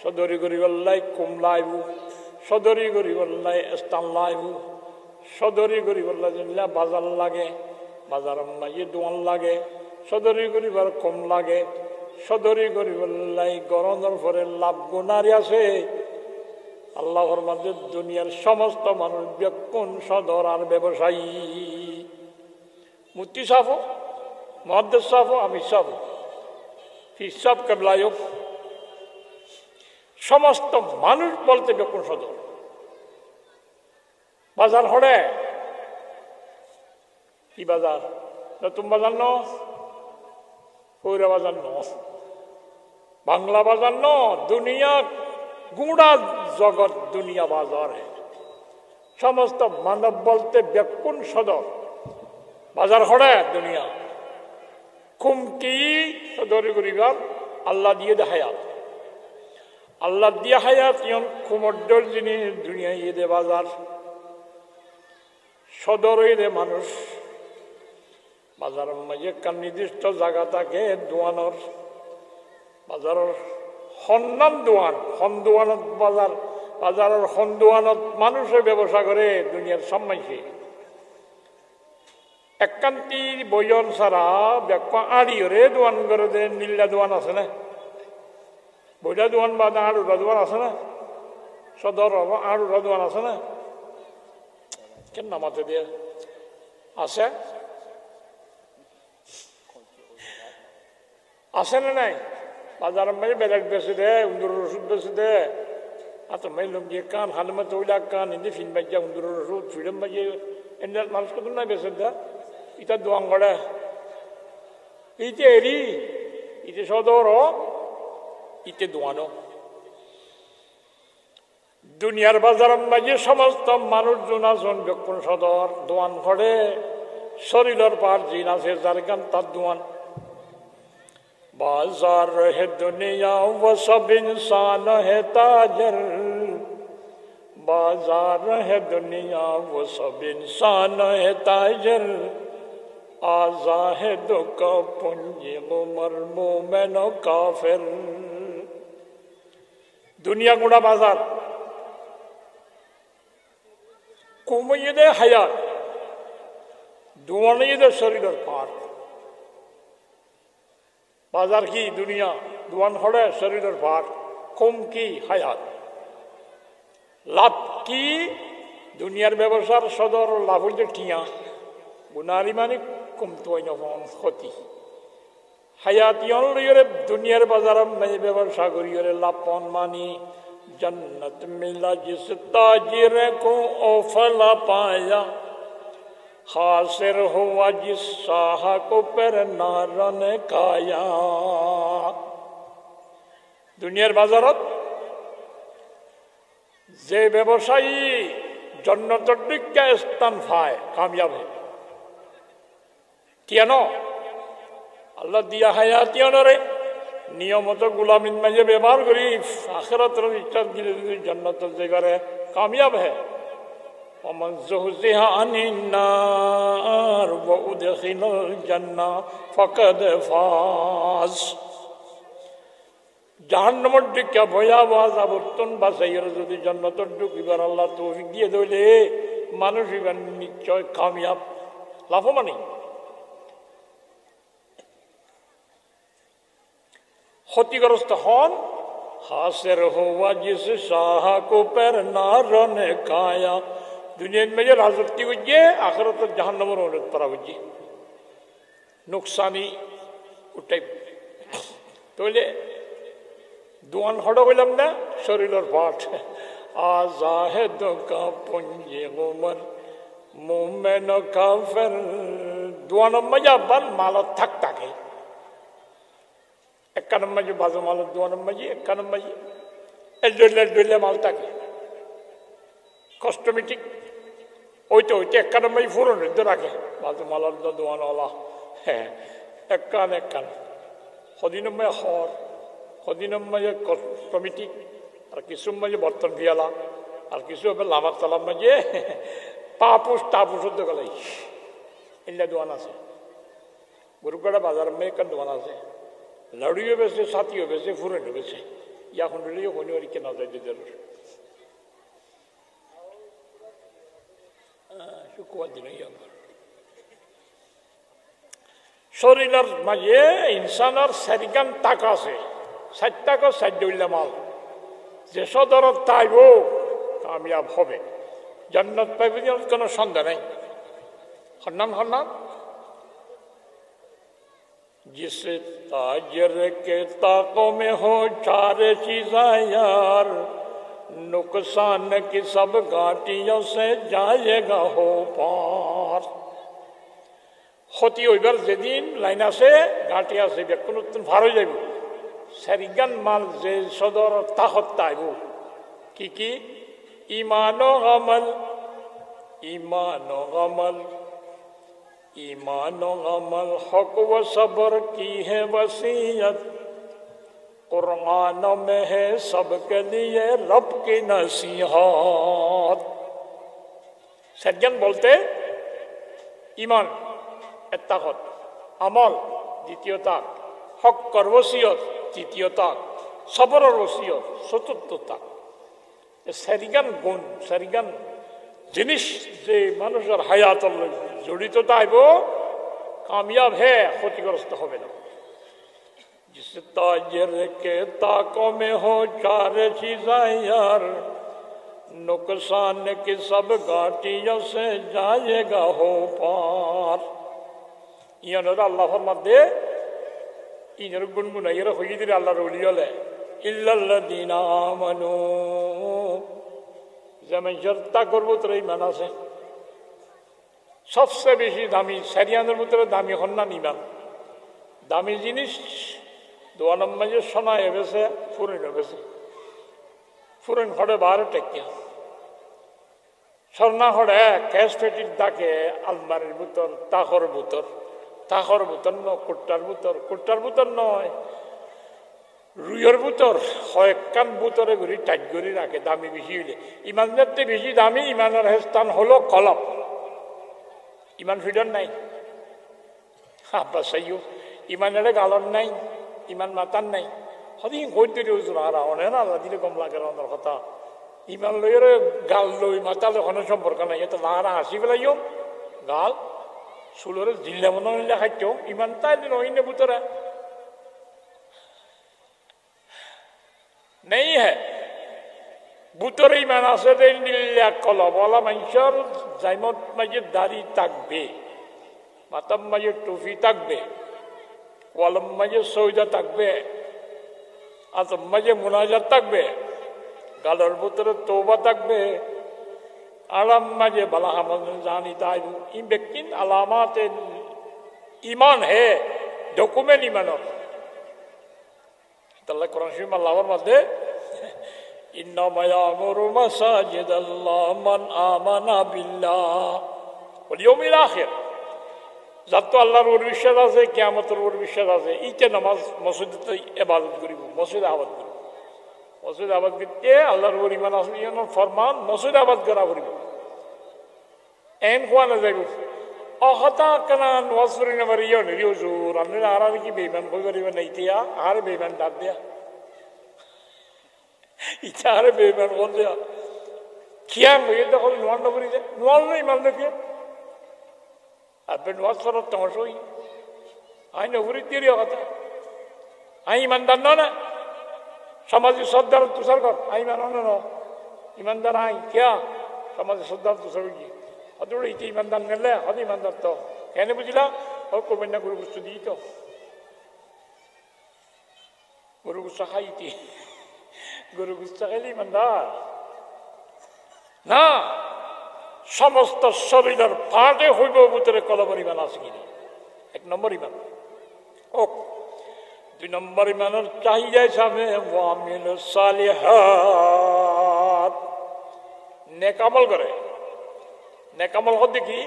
সদরি গরিবল্লাই কুমলাইবু সদরি গরিবল্লাই স্থান লাইবু সদরি গরিবল্লা জানলে বাজার লাগে বাজার মাইয়ে দোয়ান লাগে সদরি গরিবার কম লাগে সদরি গরিবল্লাই গরমের পরে লাভ গুনারি আছে আল্লাহর মাঝে দুনিয়ার সমস্ত মানুষ ব্যকুন সদর আর ব্যবসায়ী মুফতি সাহেব মুহাদ্দিস সাহেব আমি সাহেব ফিস সাহেব কেবলায়ক সমস্ত মানুষ বলতে ব্যকুন সদর বাজার হড়ে কি বাজার নতুন বাজার ন পুরা বাজার ন, বাংলা বাজার ন, দুনিয়া গুড়া জগৎ দুনিয়া বাজার। সমস্ত মানব বলতে ব্যাকুণ সদর বাজার হড়ে দুনিয়া। কুমকি সদর গরিবার আল্লাহ দিয়ে দে হায়াত, আল্লাহ দিয়া হায়াত ইয়ন কুমড্ডর জিনিস দুনিয়া ইয়ে বাজার সদর দে মানুষ। বাজারের মাঝে একটা নির্দিষ্ট জায়গা থাকে দোয়ানোর, বাজারের সন্ধান দোয়ান, সন্দোয়ানত বাজার, বাজারের সন্দোয়ানত মানুষে ব্যবসা করে দুনিয়ার সম্মানছে। একান্তি বয়ন ছাড়া ব্যাপা আড়িওরে দোয়ান করে দে, নীলা দোয়ান আছে না, বইটা দোয়ান বা আড়ুরা দোয়ান আছে না, সদর আড়ুরা দোয়ান আছে না, কেন নামাতে দিয়ে আছে, আছে না নাই? বাজারের মাঝে বেলেট বেছে দে, উন্দুরের ওষুধ বেছে দে, আচ্ছা মাই লোক দিয়ে কান হালমা তৈলা কান এনে ফিন বাজ্যা উন্দুরের ওষুধ ফিডম বাজে এনে মানুষ কত নাই বেছে দা। ইটা দোয়ান গড়ে ইতে এরি, ইতে সদর, ইতে দোয়ানো। দুনিয়ার বাজারের মাঝে সমস্ত মানুষজন আছেন ব্যাকুণ সদর দোয়ান ঘরে, শরীরের পার জিন আছে যার গান তার দোয়ান। बाजार है दुनिया वो सब इंसान है ताजर, बाजार है दुनिया वो सब इंसान है ताजर, आज़ाहिद का पुंजी उमर मोमिन काफिर। दुनिया गुड़ा बाजार कुमयदे हयात दुआनियदे शरीर पार। बाजार की दुनिया दुआन खड़े शरीर भार, कुम की हयात। लाभ की दुनियार व्यवसार सदर लाभ ठिया गुनारी मानी कुम तो क्षति हयात दुनियार बाजार में व्यवसाय करिए लापन मानी जन्नत मिला जिस ताजिर को औफला पाया, हासिर हुआ जिस शाह को पर नारन काया। दुनियार बाजारत जे व्यवसायी जन्नतर दिक्के स्थान पाए कामयाब है। क्यों? अल्लाह दिया हयात रे नियमत गुलामिन में जे व्यवहार करी आखिरत इच्छा जन्नतर जगह कामयाब है। ومن زحزح عن النار وأدخل الجنة فقد فاز। জাহান্নামের দিকে ভয়াবহ আযাবতন বাঁচাইয়ের যদি জান্নাতের ঢুকিবার আল্লাহ তৌফিক দিয়ে দিলে মানুষ ইবেন নিশ্চয় কামিয়াব লাভবানই। ক্ষতিগ্রস্ত হন হাসির হুয়া জিস শাহ কো पर नारन काया। दुनिया में जो राजत्ती हुई आखिरत जहन्नमर होने पर हुई नुकसानी उठाई तो ले दुआन खड़ा हो लमना शरीर और पाठ आज़ाहिद का पुंजे उमर मोमिन काफिर। दुआन मजा बन माला थक तक है एक कदम मजे बाजू माला दुआन मजे एक कदम मजे एल्डोले माल तक कॉस्मेटिक ওইটা ওইটা এক কান মাই ফুরন রাখে বাজু মালার দোয়ানওয়ালা হ্যাঁ এক কান সদিনম্মাই হর সদিনম্মাই কমিটি আর কিছু মাঝে বর্তন পিয়ালা আর কিছু লামার তালাম মাঝে পাপুস টাপুস গেলাই এগুলা দোয়ান আছে। গুরুকাটা বাজার মেয়ে একটা দোয়ান আছে, লাড়ুও বেছে সাথীও বেছে ফুরনও বেছে এখন হলেও হনিওয়ারি কেনা যায় দিদের শরীরের মাঝে ইনসানের সারিগান টাকা আছে, 60 টাকা 60 মাল যে সদরত তাইব কামিয়াব হবে, জান্নাত পাইবে কোনো সন্দেহ নেই। হন্নান হন্নান जिस ताजर के ताकों में हो 4 चीज़ें यार, नुकसान की सब घाटियों से जाएगा हो पार। ক্ষতি হইবার যেদিন লাইন আছে ঘাটে আছে বেকুন ভার হয়ে যাইব সারিগান মাল যে সদর তাহত তাইব কি ইমান ও আমল ইমান ও আমল ईमान अमल हक व सब्र की है वसीयत कुरान में है सबके लिए रब की नसीहत सज्जन बोलते ईमान इत्ताकत अमल द्वितीय ताक हक कर वसीयत तृतीय ताक सब्र और वसीयत चतुर्थ ताक सारिगान गुण सारिगान जिनिस जे मानुषर हायातल जड़ित ताइब कामयाब है क्षतिग्रस्त हो ना जिस ताजर के ताकों में हो चार चीज़ें यार नुकसान की सब घाटियों से जाएगा हो पार ये नोरा अल्लाह फरमाते इन्हें गुनगुना ये रखो ये तेरे अल्लाह रोलियोले इल्लल्लज़ीना आमनू जमीन जरता करबो तेरे ईमान से सबसे बेशी दामी सारियानर ভিতরে দামি হন্না নিমান দামি জিনিস দোয়ানম মাঝে সোনা এবেছে ফুরিন এবেছে ফুরিন হড়ে বারো টেকিয়া স্বর্ণা হড়ে ক্যাশ পেটির দাকে আলমারির ভিতর তাকর ভিতর ন কুট্টার ভিতর নয় রুইয়ের ভিতর হয় কান ভিতরে ঘুরি টাইট করে রাখে দামি বেশি হইলে ইমানের বেশি দামি ইমানের স্থান হলো কলব ইমান ফ্রিডম নাই আব্বা সাইয়ো ইমানের গালন নাই ইমান মাতান নাই হদিন কইতে দিও আর অনে না দিলে কম লাগে রন্দর কথা ইমান লইরে গাল লই মাতালে কোনো সম্পর্ক নাই এটা লারা হাসি ফেলাইও গাল সুলরে জিল্লা মনে হইলে খাইতো ইমান তাই নইনে ভিতরে নেই হ্যাঁ ভিতরে ইমান আছে নিল্লা কলবলা মানুষের জাইমত মাঝে দাড়ি থাকবে মাতার মাঝে টুপি থাকবে কলম মাঝে সৌদা থাকবে আতম মাঝে মুনাজাত থাকবে গালের ভিতরে তওবা থাকবে আলাম মাঝে বালা আমল জানি তাই এই ব্যক্তির আলামাতে ইমান হে ডকুমেন্ট ইমানের আল্লাহ কোরআন শরীফ আল্লাহর মধ্যে إنما يعمر مساجد الله من آمن بالله واليوم الآخر যাতো আল্লাহর উপর বিশ্বাস আছে কিয়ামতের উপর বিশ্বাস আছে ইতে নামাজ মসজিদে ইবাদত করিব মসজিদে আবাদ করিব মসজিদে আবাদ করতে আল্লাহর উপর ঈমান আছে ইয়ানোর ফরমান মসজিদে আবাদ করা করিব এন কোয়ানা যাইব অহতা কানান ওয়াসরিন মারিয়ন রিউজুর আমরা আরার কি বেঈমান কই করিব নাইতিয়া আর বেঈমান ডাক দেয়া ইচ্ছারে বেমান বলছে কিয়া মেয়ে তখন নোয়ার নগরী যে নোয়ার নেই মাল দেখে আপনি নোয়ার সরব তমসই আই নগরী দিয়ে কথা আই ইমানদার না সমাজে শ্রদ্ধার তুষার কর আই মান ন ইমানদার আই কিয়া সমাজে শ্রদ্ধার তুষার কি অতটা ইতি ইমানদার নেলে হদ ইমানদার তো কেন বুঝলা ও করবেন না গরু গুস্তু দিই তো গরু গুস্তা খাইতি গরু গুস্তা খাইলে ইমানদার না সমস্ত শরীরের পাটে হইব ভিতরে কলবর ইমান আছে কিনা এক নম্বর ইমান ও দুই নম্বর ইমানের চাহিদা হিসাবে ওয়ামিল সালিহাত নেক আমল করে নেক আমল হতে কি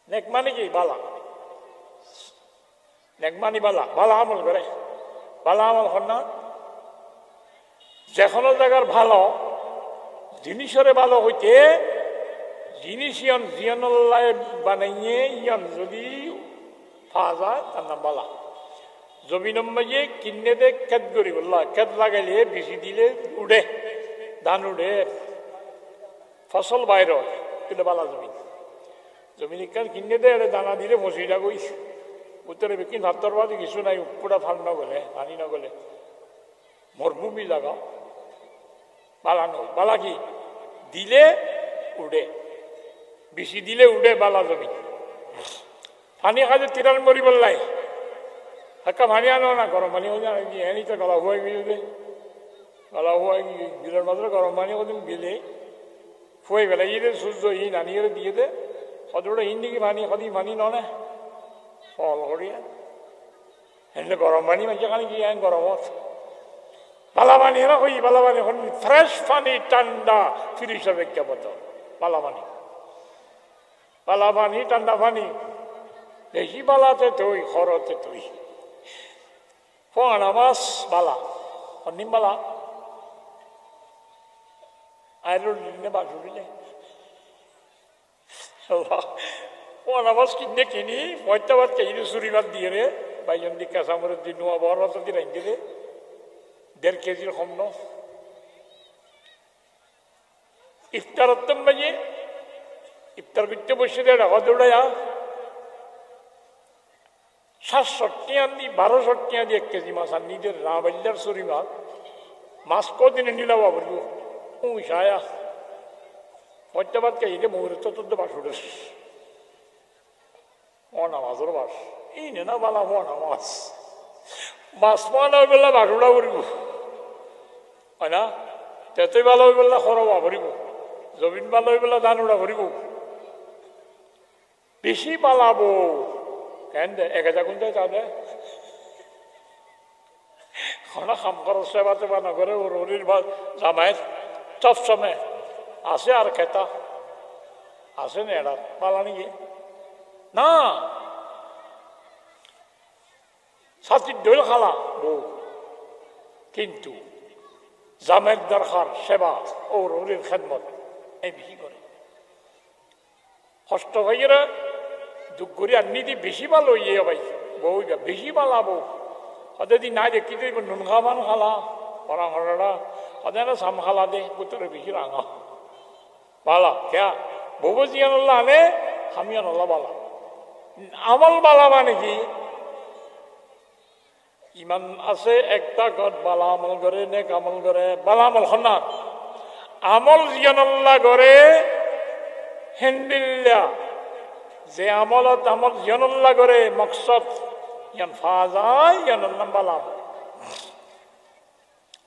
নেক মানে কি বালা নেক মানে বালা বালা আমল করে বালা আমল হন না যে কোনো জায়গার ভালো জিনিসের ভালো হইতে জিনিস ইয়ন জিয়নল্লাহ বানাইয়ে ইয়ন যদি পাওয়া যায় তার নাম বালা জমিনের মাঝে কিনে দে খেত করি বললা খেত লাগাইলে বেশি দিলে উড়ে ধান উড়ে ফসল বাইর কিন্তু বালা জমিন জমিন কিনে দে দানা দিলে মসুরিটা গই উত্তরে বিকিন ভাতর বাদে কিছু নাই পুরা ফাল নগলে পানি নগলে মরুভূমি জায়গা বালা নয় বালা কি দিলে উড়ে বেশি দিলে উড়ে বালা জমি পানি খাজে তিরান মরি বললাই হাক্কা পানি আনো না গরম পানি হয়ে যায় এনি তো গলা হুয়াই গিয়ে গলা হুয়াই গিলের মাত্র গরম পানি কদিন গেলে ফুয়ে গেলে ইয়ে সূর্য ই নানিয়ে দিয়ে দে কতটা হিন্দিকে পানি কদি পানি ননে ফল করিয়া এনে গরম পানি মাঝে খানি কি গরমত বালা পানি না কই বালা পানি ফ্রেশ পানি ঠান্ডা ফ্রিজ হবে কেবত বালা পানি ঠান্ডা পানি বেশি বালাতে তুই খরচে তুই ফোয়ানা মাছ বালা অনিম বালা আইরন দিনে বাসুরিলে ফোয়ানা মাছ কিনে কিনি মধ্যবাদ কিনে চুরিবাদ দিয়ে রে বাইজন দি কাঁচামরের দি নোয়া বড় দি রাখি রে 1.5 কেজির কম ন ইফতার উত্তম বাজে ইফতার করতে বসে দেয় টাকা দৌড়াইয়া 700 টাকা দি 1200 টাকা দিয়ে 1 কেজি মাছ আর নিজের রাবাল্লার চুরি মাছ কদিনে নিলা বাবু উষায়া মধ্যবাদ কাইলে মুহূর্ত তোর বাসুরের নামাজের বাস এই নে না বালা নামাজ মাছ মানা বেলা বাসুরা করিব হয় না তেতই ভালো হয়ে বেলা খরবা ভরিব জমিন ভালো হয়ে বেলা ধান উড়া ভরিব বেশি পালাবো কেন দে 1000 কুইন্টাল চা দে খাম খরচ সেবাতে বা নগরে ওরির বা জামাইয়ের সব সময় আছে আর খেতা আছে না এটা পালা নাকি না ছাতির দইল খালা বউ কিন্তু জামের দরকার সেবা ওরির খেদমত এই বেশি করে কষ্ট ভাইয়েরা দুঃখ করি আর নিদি বেশি ভালো ইয়ে ভাই বউ বেশি ভালা বউ হতে না দেখি তো নুন খাবান খালা পড়া হরা হতে না সাম খালা দে পুত্র বেশি রাঙা বালা কে বউ জিয়ানুল্লাহ আনে হামিয়ানুল্লাহ বালা আমল বালা মানে কি ইমান আছে একটা ঘর বালা আমল করে নেক আমল করে বালা আমল হনা আমল জিয়ানুল্লাহ করে হেন্দিল্লা যে আমলত আমল জিয়ানুল্লাহ করে মকসদ ইয়ান ফাজাই ইয়ানুল্লাহ বালা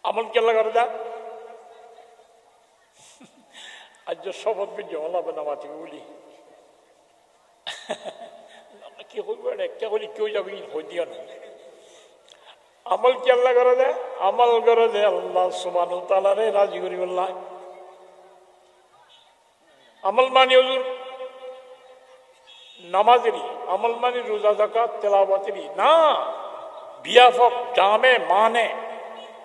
আমল কেলা করে দা আজ শপথ বিজয় হলাবে না মাতি বলি কি হইবে একটা বলি কেউ যাবে হই দিয়া না আমল কি আল্লাহ করে দে আমল করে দে আল্লাহ সুবহানাহু ওয়া তাআলা রে রাজি করি বললা আমল মানে হুজুর নামাজেরই আমল মানে রোজা যাকাত তেলাওয়াতেরই না বিয়াফক জামে মানে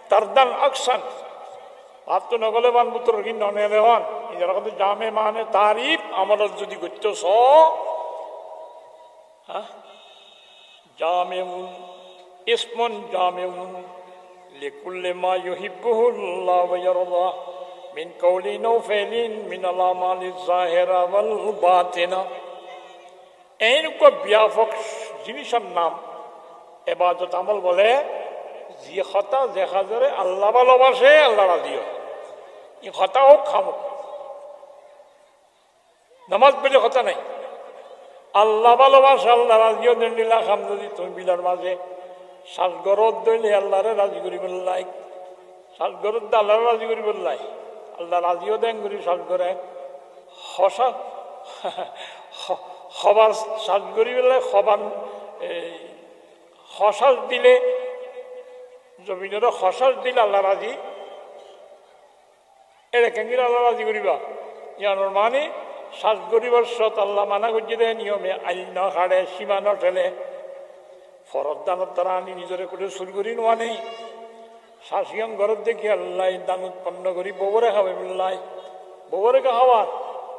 তারদান আকসান আর তো নগলে বান পুত্র কি ননে রেওয়ান এরা কিন্তু জামে মানে তারিফ আমলত যদি করতেছ হ্যাঁ জামেউন ইসমুন জামেউন লিকুল্লি মা ইউহিব্বুহুল্লাহ ওয়া ইয়ারদা মিন কাউলিন ওয়া ফিলিন মিন আল আমালিজ যাহিরা ওয়াল বাতিনা এইরকম ব্যাপক জিনিসের নাম ইবাদত আমল বলে যে কথা দেখা যায় আল্লাহ ভালোবাসে আল্লাহ রাজি হয় এই কথা হোক খামো নামাজ বলে কথা নাই আল্লাহ ভালোবাসে আল্লাহ রাজিও দিলা খাম যদি তুমি বিলার মাঝে শ্বাসগরদ দইলে আল্লাহরে রাজি করি বললাই শ্বাসগরদ আল্লাহ রাজি করি বললাই আল্লাহ রাজিও দেন করি শ্বাসগরে হসা খবর শ্বাস করি বললে খবর হসাস দিলে জমিনের হসাস দিলে আল্লাহ রাজি এটা কেন আল্লাহ রাজি করিবা ইয়ানোর মানে শ্বাস করিবার সত আল্লাহ মানা করছি দেয় নিয়মে আইন ন হাড়ে সীমা ন ঠেলে ফরত দানত তারা আনি নিজরে করে শুরু করি নোয়া নেই শাসিয়াম ঘরত দেখি আল্লাহ দান উৎপন্ন করি বউরে খাবে বললাই বউরে খাওয়ার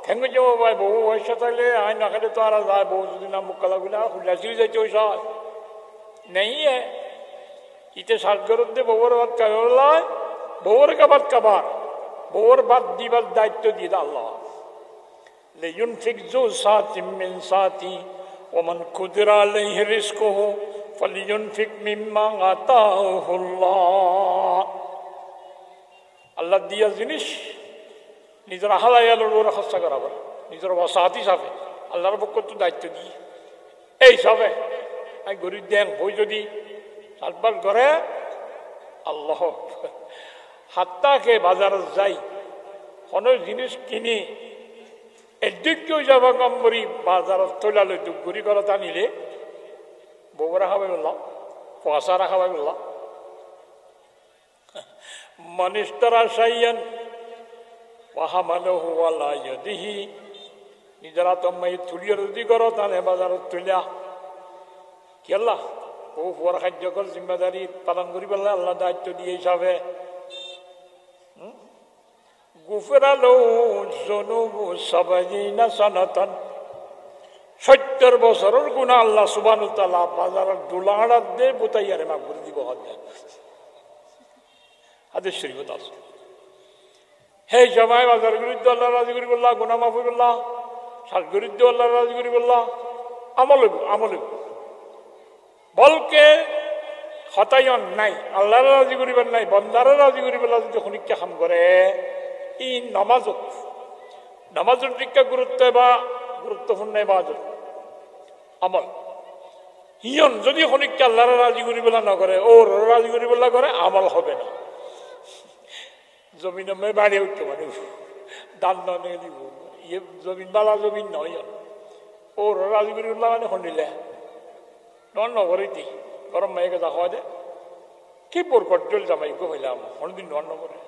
খেঙ্গু যাবো ভাই বউ পয়সা থাকলে আইন না খেলে তো আর যায় বউ যদি না মুক্কালা গুলা খুল্লাচিল যাইতে ওইসা নেই ইতে শ্বাসগরত দিয়ে বউর ভাত খাবে বউর কাবার কাবার বউর ভাত দিবার দায়িত্ব দিয়ে আল্লাহ লিয়ুনফিক যু সাতিম মিন সাতি ওমান কুদিরা আলাইহি রিজকুহু ফালিয়ুনফিক মিম্মা আতাহুল্লাহ আল্লাহ দিয়া জিনিস নিজের হালায়ালের ওরা খরচা করাবে নিজের ওয়াসাত হিসাবে আল্লাহর পক্ষ তো দায়িত্ব দিয়ে এই হিসাবে আমি গরিব দেন বই যদি সাতবার করে আল্লাহ হাত্তাকে বাজারে যাই কোনো জিনিস কিনি এদিকেও যাবা কম্বরি বাজারত তোলালে দুগুরি করে টানিলে বগুড়া খাবাই বললাম পয়সারা খাবাই বললাম মনিস্তরা সাইয়ান ওয়াহামালহু আলা ইয়াদিহি নিজরা তম্মাই তুলিয়ে যদি করো তাহলে বাজারত তুলিয়া কি আল্লাহ ও ফুয়ার খাদ্যকর জিম্মাদারি পালন করি বললে আল্লাহ দায়িত্ব দিয়ে হিসাবে গুফরালো জনুবু সাবাইনা সানাতান 70 বছরের গুনাহ আল্লাহ সুবহানাহু ওয়া তাআলা বাজারের দুলাড়া দে বুতাইয়ারে মাফ করে দিব হদ্দে হাদিস শরীফত আছে হে জামাই বাজার বিরুদ্ধে আল্লাহ রাজি করি বললা গুনাহ মাফ করল্লাহ সাজ বিরুদ্ধে আল্লাহ রাজি করি বললা আমল বলকে হতায়ন নাই আল্লাহ রাজি করিবেন নাই বন্দারে রাজি করি বললা যদি খনিকা কাম করে ই নামাজের টিকা গুরুত্ব বা গুরুত্বপূর্ণ ইবাদত আমল হিয়ন যদি খনিকা আল্লাহর রাজি করি বলা না করে ওর রাজি করি বলা করে আমল হবে না জমিন মে বাড়ি উঠতে মানে দান নিয়ে দিব ইয়ে জমিন বালা জমিন নয় ওর রাজি করি বলা মানে শুনিলে নগরীতি গরম মাইকে দেখা দে কি পর কটল জামাইকে হইলাম কোনদিন নগরে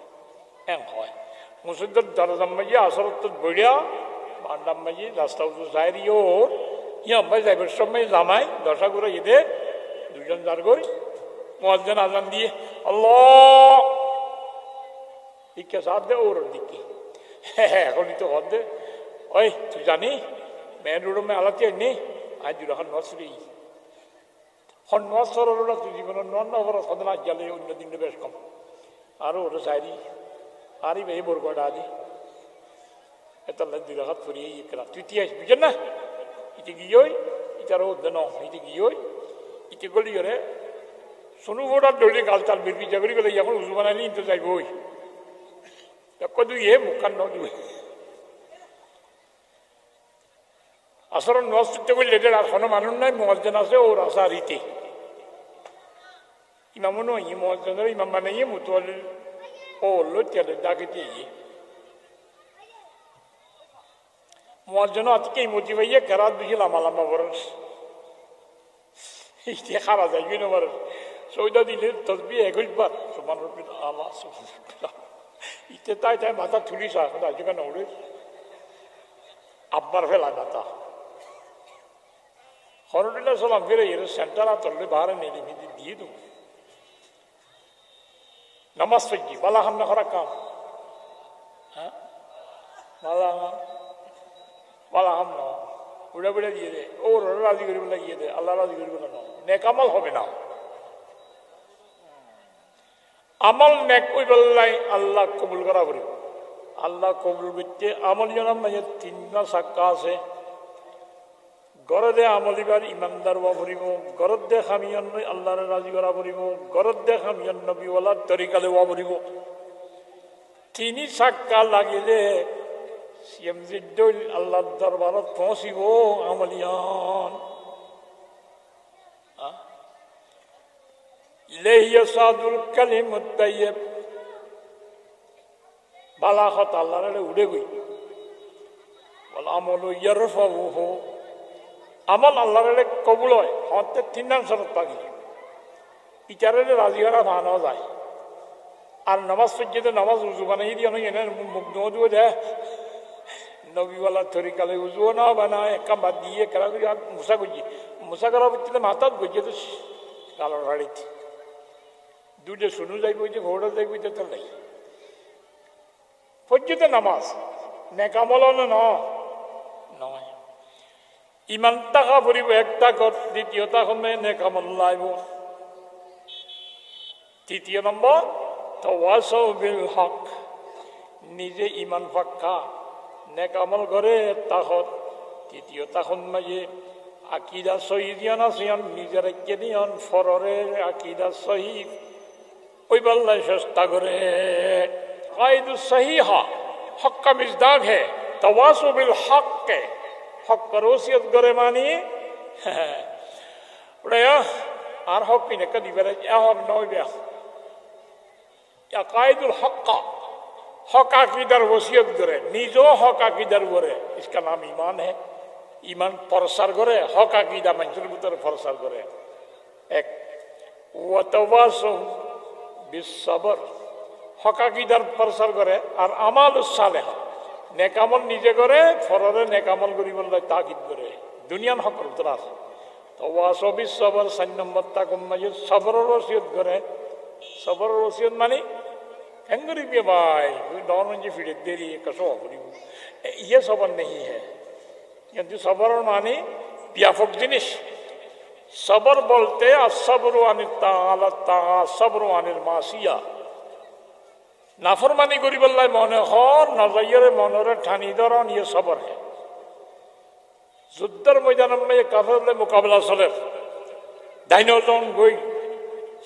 এং হয় মুসুদ্দর দরজাম্মাজি আসরত বড়িয়া বান্ডাম্মাজি রাস্তা উঁচু যাই ওর ইয়াম্মাই যাইবার সময় জামাই দশা করে ঈদে দুজন যার করি মুয়াজ্জিন আজান দিয়ে আল্লাহ দিকে সাথ দে ওর দিকে এখনই তো হদ দে ওই তুই জানি মেন রোড মে আলাতে নেই আজ যখন নসরি সন্ন্যাসরা তুই জীবনের নন্নগর সদনা গেলে অন্য দিনে বেশ কম আরো ওটা সাইরি আরি বে বরগড়া আদি এটা দুই রাখাত ফুরিয়ে ইকরা তুই তিয়াস বুঝেন না ইতি গিয়ই ইতারও দেন ইতি গিয়ই ইতি গলি রে সোনু গোড়া দৌড়ে গালতাল বিরবি জাগরি গেলে এখন উজু বানালি তো যাইবই কদু ইয়ে মুখান নদী আসর নষ্ট করলে আর কোনো মানুষ নাই মুয়াজ্জিন আছে ওর আসা রীতি ইমামও নয় মুয়াজ্জিনের ইমাম বানাইয়ে মুতওয়াল্লি ও লোটিয়ালে ডাকিতে ইয়ে মুয়াজ্জিন আজকে ইমতি ভাইয়ে কেরাত বুঝি লামা বরস ইতে খারা যাইবি না বরস সৌদা দিলে তসবি 21 বার সুবহানাল্লাহ আল্লাহ সুবহানাল্লাহ ইতে তাই মাথা তুলিস এখন আজকে না উড়ে আব্বার ফেলা মাথা হরুল্লাহ সালাম ফিরে এর সেন্টার আতলে বাহারে নেলি মিদি দিয়ে দেবো নামাজ পড়ছি বালা হাম না করা কাম হ্যাঁ বালা হাম না উড়ে বুড়ে দিয়ে দে ওর রাজি করি বলে গিয়ে দে আল্লাহ রাজি করি বলে না নেক আমল হবে না আমল নেক ওই বললাই আল্লাহ কবুল করা করি আল্লাহ কবুল করতে আমল জানাম মাঝে 3 সাক্কা আছে গরদে আমলিবার ইমানদার ওয়া ভরিব গরদে খামিয়ান আল্লাহর রাজি করা ভরিব গরদে খামিয়ান নবীওয়ালার তরিকালে ওয়া ভরিব 3 সাক্কা লাগিলে সিয়ামজিদ্দুল আল্লাহর দরবারত পৌঁছিব আমলিয়ান ইলাইহি সাদুল কালিমুত তাইয়্যিব বালাগত আল্লাহর উড়ে গই ওয়াল আমালু ইয়ারফাউহু আমল আল্লাহর কবুল হয় হতে 3 শরত পাগি ইচারে রাজি করা ভানো যায় আর নামাজ পড়তে নামাজ উজু বানাই দিয়ে নয় এনে মুখ ধুয়ে দে নবীওয়ালা তরিকালে উজু না বানায় কামা দিয়ে করা করি মুসা করা পড়তে মাথাত গজিয়ে তো কালো রাড়িতে দুটো শুনু যাইব যে ঘোড়া যাইব তো নাই পর্যন্ত নামাজ নেকামল নয় ইমান টাকা ভরিব 1 টাকা দ্বিতীয় টাকা নেকামল লাইব 3 নম্বর তাওয়াসাউ বিল হক নিজে ইমান পাক্কা নেকামল করে তাহত 3 টাকা মাঝে আকিদা সহিদিয়ান আসিয়ান নিজের কেনিয়ান ফরের আকিদা সহি ওই বল্লাই চেষ্টা করে কায়দু সহিহা হক কা মিজদাক হে তাওয়াসু বিল হক কে হক রসিয়ত করে মানি ওটা আর হক কিনে কদি বেড়ে হক নয় ইয়া কায়দুল হক हक आकीदार वसीयत करे निजो हक आकीदार करे इसका नाम ईमान है ईमान प्रसार करे हक आकीदा मंचर भीतर प्रसार करे एक वतवासो बिसबर हक आकीदार प्रसार करे और আমাল সালেহ नेकामल निजे करे फररे नेकामल करिबल्ला ताकिद करे दुनियान हकर भीतर আছে तवासो बिसबर 4 नंबर तक मजे सब्र वसीयत करे सब्र वसीयत माने एंगरी भी भाई दोनों जी फिर देरी कसो ये सबर नहीं है यदि सबर माने व्यापक जिनिस सबर बोलते असब्रु अनिल ताआला सब्रु अनिल मासिया नाफरमानी करिबल्लाह मने हर नजयरे मनरे ठानी धरन ये सबर है जुद्दर मैदान में काफिरले मुकाबला चले दाइनोजन गई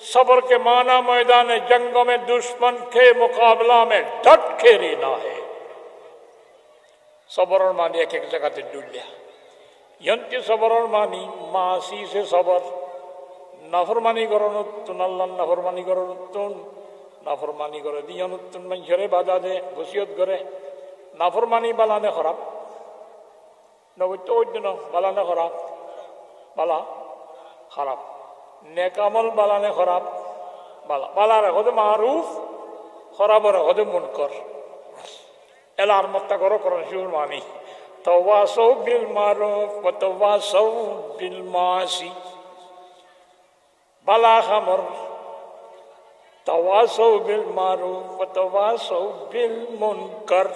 सबर के माना मैदान जंग में दुश्मन के मुकाबला में डट के रहना है सबर और मानी एक एक जगह से डूल लिया यंती सबर और मानी मासी से सबर नाफरमानी करो तुन अल्लाह नाफरमानी करो तुन नाफरमानी करे दिया तुन मंशरे बाधा दे वसीयत करे नाफरमानी बालाने खराब नगो तो बालाने खराब बाला खराब नेकामल बालाने खराब बाला बाला रखो तो मारूफ खराब रखो तो मुनकर एलार मत करो करन शुरू मानी तवासौ बिल मारूफ व तवासौ बिल मासी बाला खमर तवासौ बिल मारूफ व तवासौ बिल मुनकर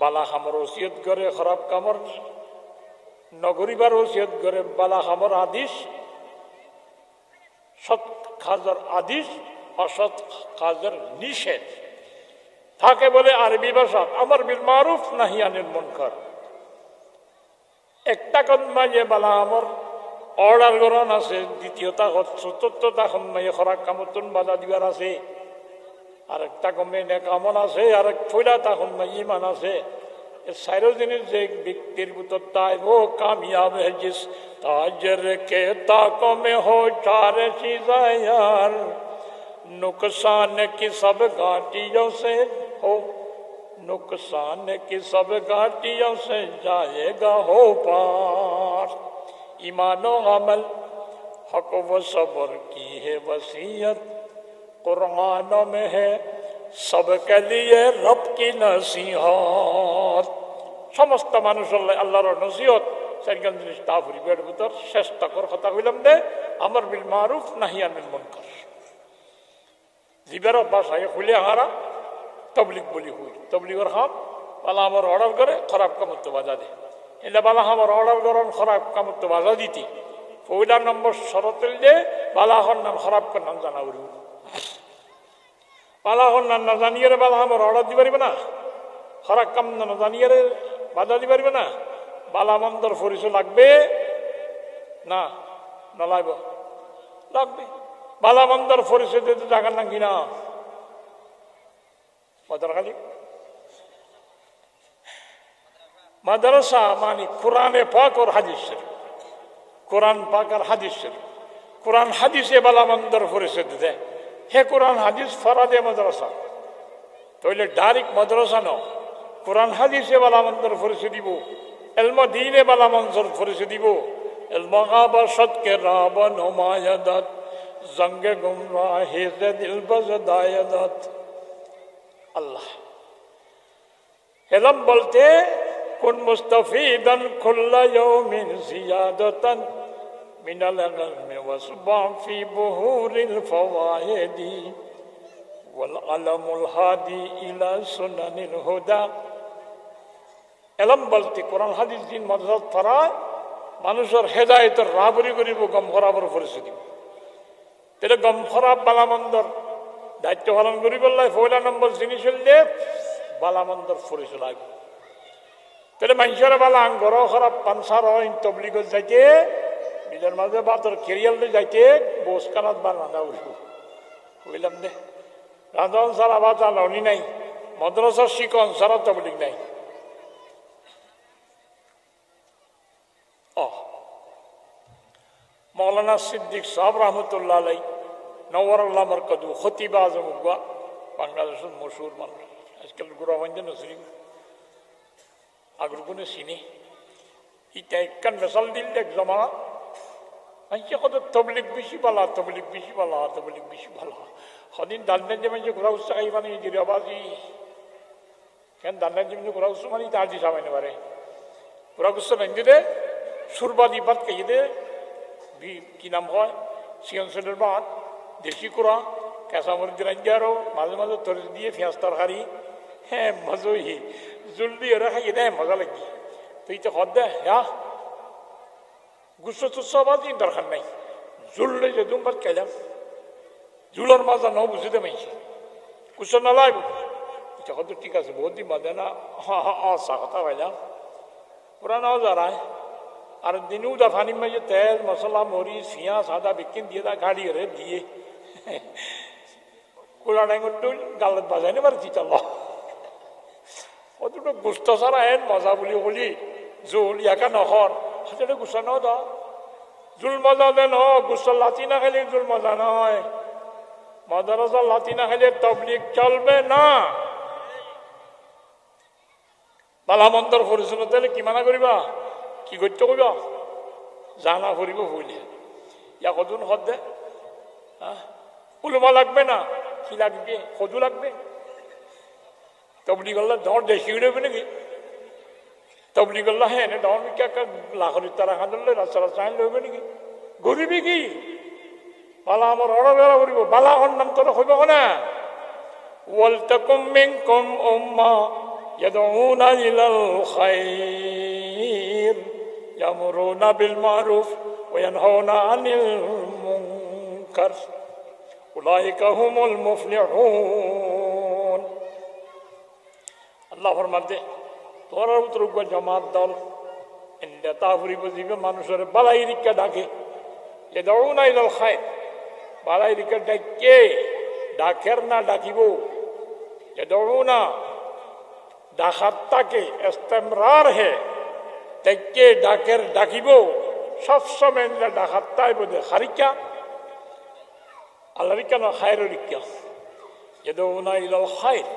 बाला खमर वसीयत करे खराब कमर नगरी बार वसीयत करे बाला खमर आदिश सत खाजर आदिश असत खाजर निषेध थाके बोले अरबी भाषा अमर बिल मारूफ नहीं अनिल मुनकर एकटा कदमा ये बाला अमर ऑर्डर गरन আছে দ্বিতীয়টা চতুর্থটা কমে খরাক কামতুন বাধা দিবার আছে আরেকটা কমে নেকামল আছে আরেক ছয়টা কমে ঈমান আছে ये सारे जिनिस एक व्यक्तिर बुतता है वो कामयाब है जिस ताजर के ताकों में हो चार चीज़ें यार नुकसान की सब घाटियों से हो नुकसान की सब घाटियों से जाएगा हो पार ईमानो अमल हक व सब्र की है वसीयत कुरानों में है सबके लिए रब की नसीहत समस्त मानुषर आल्लाहर नसीहत चारगन जिनिस ताफुरी बेड भीतर चेष्टा कर কথা কইলাম দে আমর বিল মারুফ নাহি আনিল মুনকার জিবের ভাষায় খুলে হারা তবলিগ বলি হুই তবলিগর হাম বালা আমর অর্ডার করে খারাপ কাম তো বাজা দে এলা বালা আমর অর্ডার করন খারাপ কাম তো বাজা দিতি পয়লা নম্বর শরতেল দে বালা হন নাম খারাপ কর নাম জানা উরি बाला हो ना जानिए बाला हम ऑर्डर दी पारिबे ना खराब काम ना जानिए बाधा दी पारिबे ना बाला मंदर फरिस लागबे ना ना लागबे बाला मंदर फरिस दिते जागा ना किना मदरखाली मदरसा मानी कुरान पाक और हदीस शरीफ कुरान पाक और हदीस शरीफ कुरान हदीसे बाला मंदर फरिस दिते हे कुरान हदीस फरादे मदरसा तो ये डायरेक्ट मदरसा न कुरान हदीसे वाला मंदर फरिस दिबो इल्म दीने वाला मंजर फरिस दिबो इल्म गाबशत के राबन हुमायदत जंग गुमराह से दिल बजदायदत अल्लाह इल्म बोलते कुन मुस्तफीदन कुल्ल यौमिन जियादतन मिनल इल्म वसबा फी बुहूरिल फवाइदी वल अलमुल हादी इला सुननिल हुदा इल्म बोलते कुरान हदीस दिन मदद फरा মানুষের হেদায়েতের রাবরি করিব গম খরাবর পরিস্থিতি তেলে গম খরাব বালামন্দর দায়িত্ব পালন করি বললাই পয়লা নম্বর জিনিস হলে বালামন্দর পরিচয় লাগবে তেলে মানুষের বালা আঙ্গর খরাব পানসার হয় তবলিগত যাইতে নিজের মাঝে বাতর কেরিয়াল যাইতে বোস কানাত বা রান্না উঠব বুঝলাম দে রাঁধন সারা বা চালনি নাই মদ্রাসার শিকন সারা তবলিগ নাই मौलाना सिद्दीक साहब रहमतुल्लाह अलैह नव्वरल्लाह मरकदू खतीब आजम हुआ बांग्लादेश मशहूर मान আজকাল গুড়া হইন নসরি আগর কোনে চিনি ইটা একখান মেশাল দিল দেখ জমা মানুষে কত তবলিক বেশি পালা তবলিক বেশি পালা তবলিক বেশি পালা সদিন দান্দান যে মানুষ ঘোরা উৎসাহ খাই মানে গিরাবাজি কেন দান্দান যে মানুষ ঘোরা উৎসাহ মানে তার দি সামাইনে পারে ঘোরা উৎসাহ ভেঙে দে সুরবাদি বাদ খাইয়ে দে কি নাম হয় সিয়নসেলের বাদ দেশি কোরা কেঁচা মরিচ রাঞ্জি আরো মাঝে মাঝে তরিচ দিয়ে পেঁয়াজ তরকারি হ্যাঁ মজই জুল দিয়ে ওরা খাইয়ে দেয় মজা লাগি তুই তো হদ দে হ্যাঁ গুচ্ছ টুচ্ছ বাদ দরকার নাই জুললে যে দুমবার খাইলাম জুলোর মাজা ন বুঝিতে মাইছে গুচ্ছ না লাগব এটা হয়তো ঠিক আছে বহুত দিন বাদে না চা কথা পাইলাম ওরা নাও যারায় আর দিনও দা ফানি মাঝে তেল মশলা মরিচ পেঁয়াজ আদা বিকিন দিয়ে দা গাড়ি রে দিয়ে কোলা ডাঙ্গর টুল গালত বাজাই নেবার চিতাল অতটা গুস্ত ছাড়া এন মজা বুলি বলি জোল ইয়াকা নহর হাতে গুছা ন দা জোল মজা দে ন গুছ লাচি না খাইলে জোল মজা নয় মাদ্রাসা লাচি না খাইলে তবলিগ চলবে না বালা মন্তর ফরিসন তাহলে কি মানা করিবা কি করতে কইবা জানা করিব বলি ইয়া কদুন হদ দে হ্যাঁ উলুমা লাগবে না কি লাগবে কদু লাগবে তবলিগ আল্লাহ দর দেশি উড়বে নাকি তবলিগ আল্লাহ হ্যাঁ না দর মিকা লাখরি তারা খাঁদলে রাস্তা চাইন লইবে নাকি গরিবি কি বালা আমার অর্ডার বেলা করিব বালা হন নাম তোরা হইব না ওয়ালতাকুম মিনকুম উম্মাহ ইয়াদউনা ইলাল খায়র ইয়ামুরুনা বিল মারুফ ওয়া ইয়ানহাউনা আনিল মুনকার উলাইকা হুমুল মুফলিহুন আল্লাহ ফরমাতে তোরা উত্তরক জামাত দল ইন্দা তাফরি বুঝিবে মানুষের বালাই রিকা ডাকে ইয়াদউনা ইলাল খায়র বালাই রিকা ডাকে ডাকের না ডাকিব ইয়াদউনা ডাকাতটাকে ইস্তেমরার হে তাকে ডাকের ডাকিব সবসময় ডাকাতটাই বোধ হারিকা আল্লাহ রিকা না খায়ের রিকা ইয়াদউনা ইলাল খায়র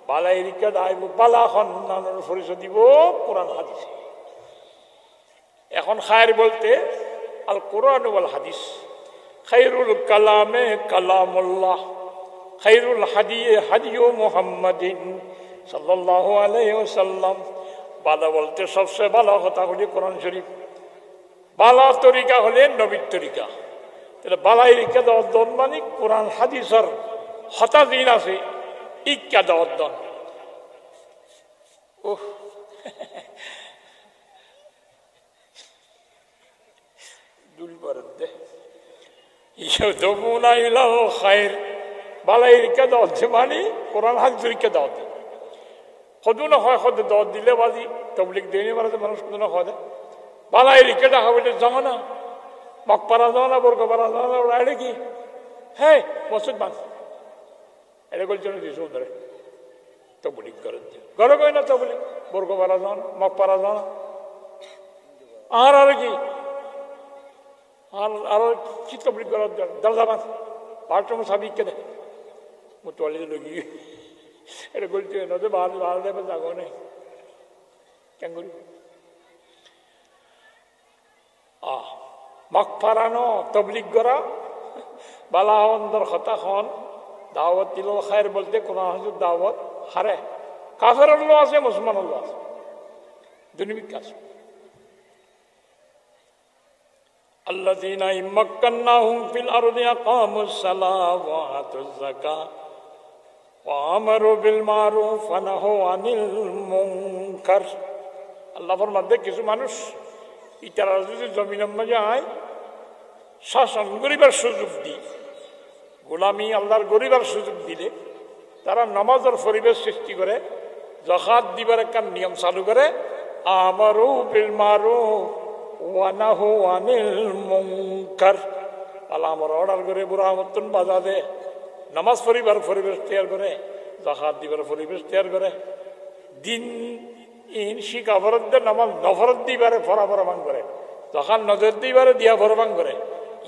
বালাই রিকা ডাইব বালা সন্ধানের পরিচয় দিব কোরআন হাদিসে এখন খায়ের বলতে আল কোরআন ওয়াল হাদিস খায়রুল কালামে কালামুল্লাহ খায়রুল হাদিয়ে হাদিয়ু মুহাম্মাদিন সাল্লাল্লাহু আলাইহি ওয়াসাল্লাম বালা বলতে সবচেয়ে ভালো কথা হলি কোরআন শরীফ বালা তরিকা হলে নবীর তরিকা তাহলে বালাই রিকা দন মানে কোরআন হাদিসের হতা দিন আছে ইক্কা দন ওহ দুলবার দে ইয়াদউনা ইলাল খায়র বালাই রিকা দন মানে কোরআন হাদিস রিকা দন খদু না হয় খদ দত দিলে বাজি তবলিগ দেনে মারাতে মানুষ খদু না হয় বালাই রিকা ডাকা বলে যাও না মকপারা যাও না বর্গপারা যাও না ওরা কি হ্যাঁ মসজিদ বান এটা বলছিল দিস ধরে তবলিগ করে ঘরে কই না তবলিগ বর্গপারা যাও না মকপারা যাও না আর কি আর কি তবলিগ করার দরজা বান বাথরুম সাবিক কে দেয় মুতওয়ালি লগি এটা বলতে নদে বাহার দেবে জাগো নেই কেন করি মক ফারানো তবলিগ করা বালা অন্দর হতা খন দাওয়াত দিল খায়ের বলতে কোন হাজুর দাওয়াত হারে কাফের লোক আছে মুসলমান লোক আছে দুনিবিক আছে আল্লাযীনা ইম্মাক্কান্নাহুম ফিল আরদি আকামুস সালাহ ওয়া আতুজ যাকাত وَأَمَرُوا بِالْمَعْرُوفِ وَنَهَوْا عَنِ الْمُنكَرِ আল্লাহ ফরমাতে কিছু মানুষ ইতারা যদি জমিনের মাঝে আয় শাসন করিবার সুযোগ দিই গোলামি আল্লাহর গরিবার সুযোগ দিলে তারা নামাজের পরিবেশ সৃষ্টি করে যাকাত দিবার একটা নিয়ম চালু করে আমারু বিল মারুফ ওয়া নাহু আনিল মুনকার আল্লাহ আমার অর্ডার করে বুড়া মতন বাজা দে নামাজ পড়িবার পরিবেশ তৈরি করে যাকাত দিবার পরিবেশ তৈরি করে দিন ইন শিকা ফরত দে নামাজ নফরত দিবারে ফরা ফরমান করে যাকাত নজর দিবারে দিয়া ফরমান করে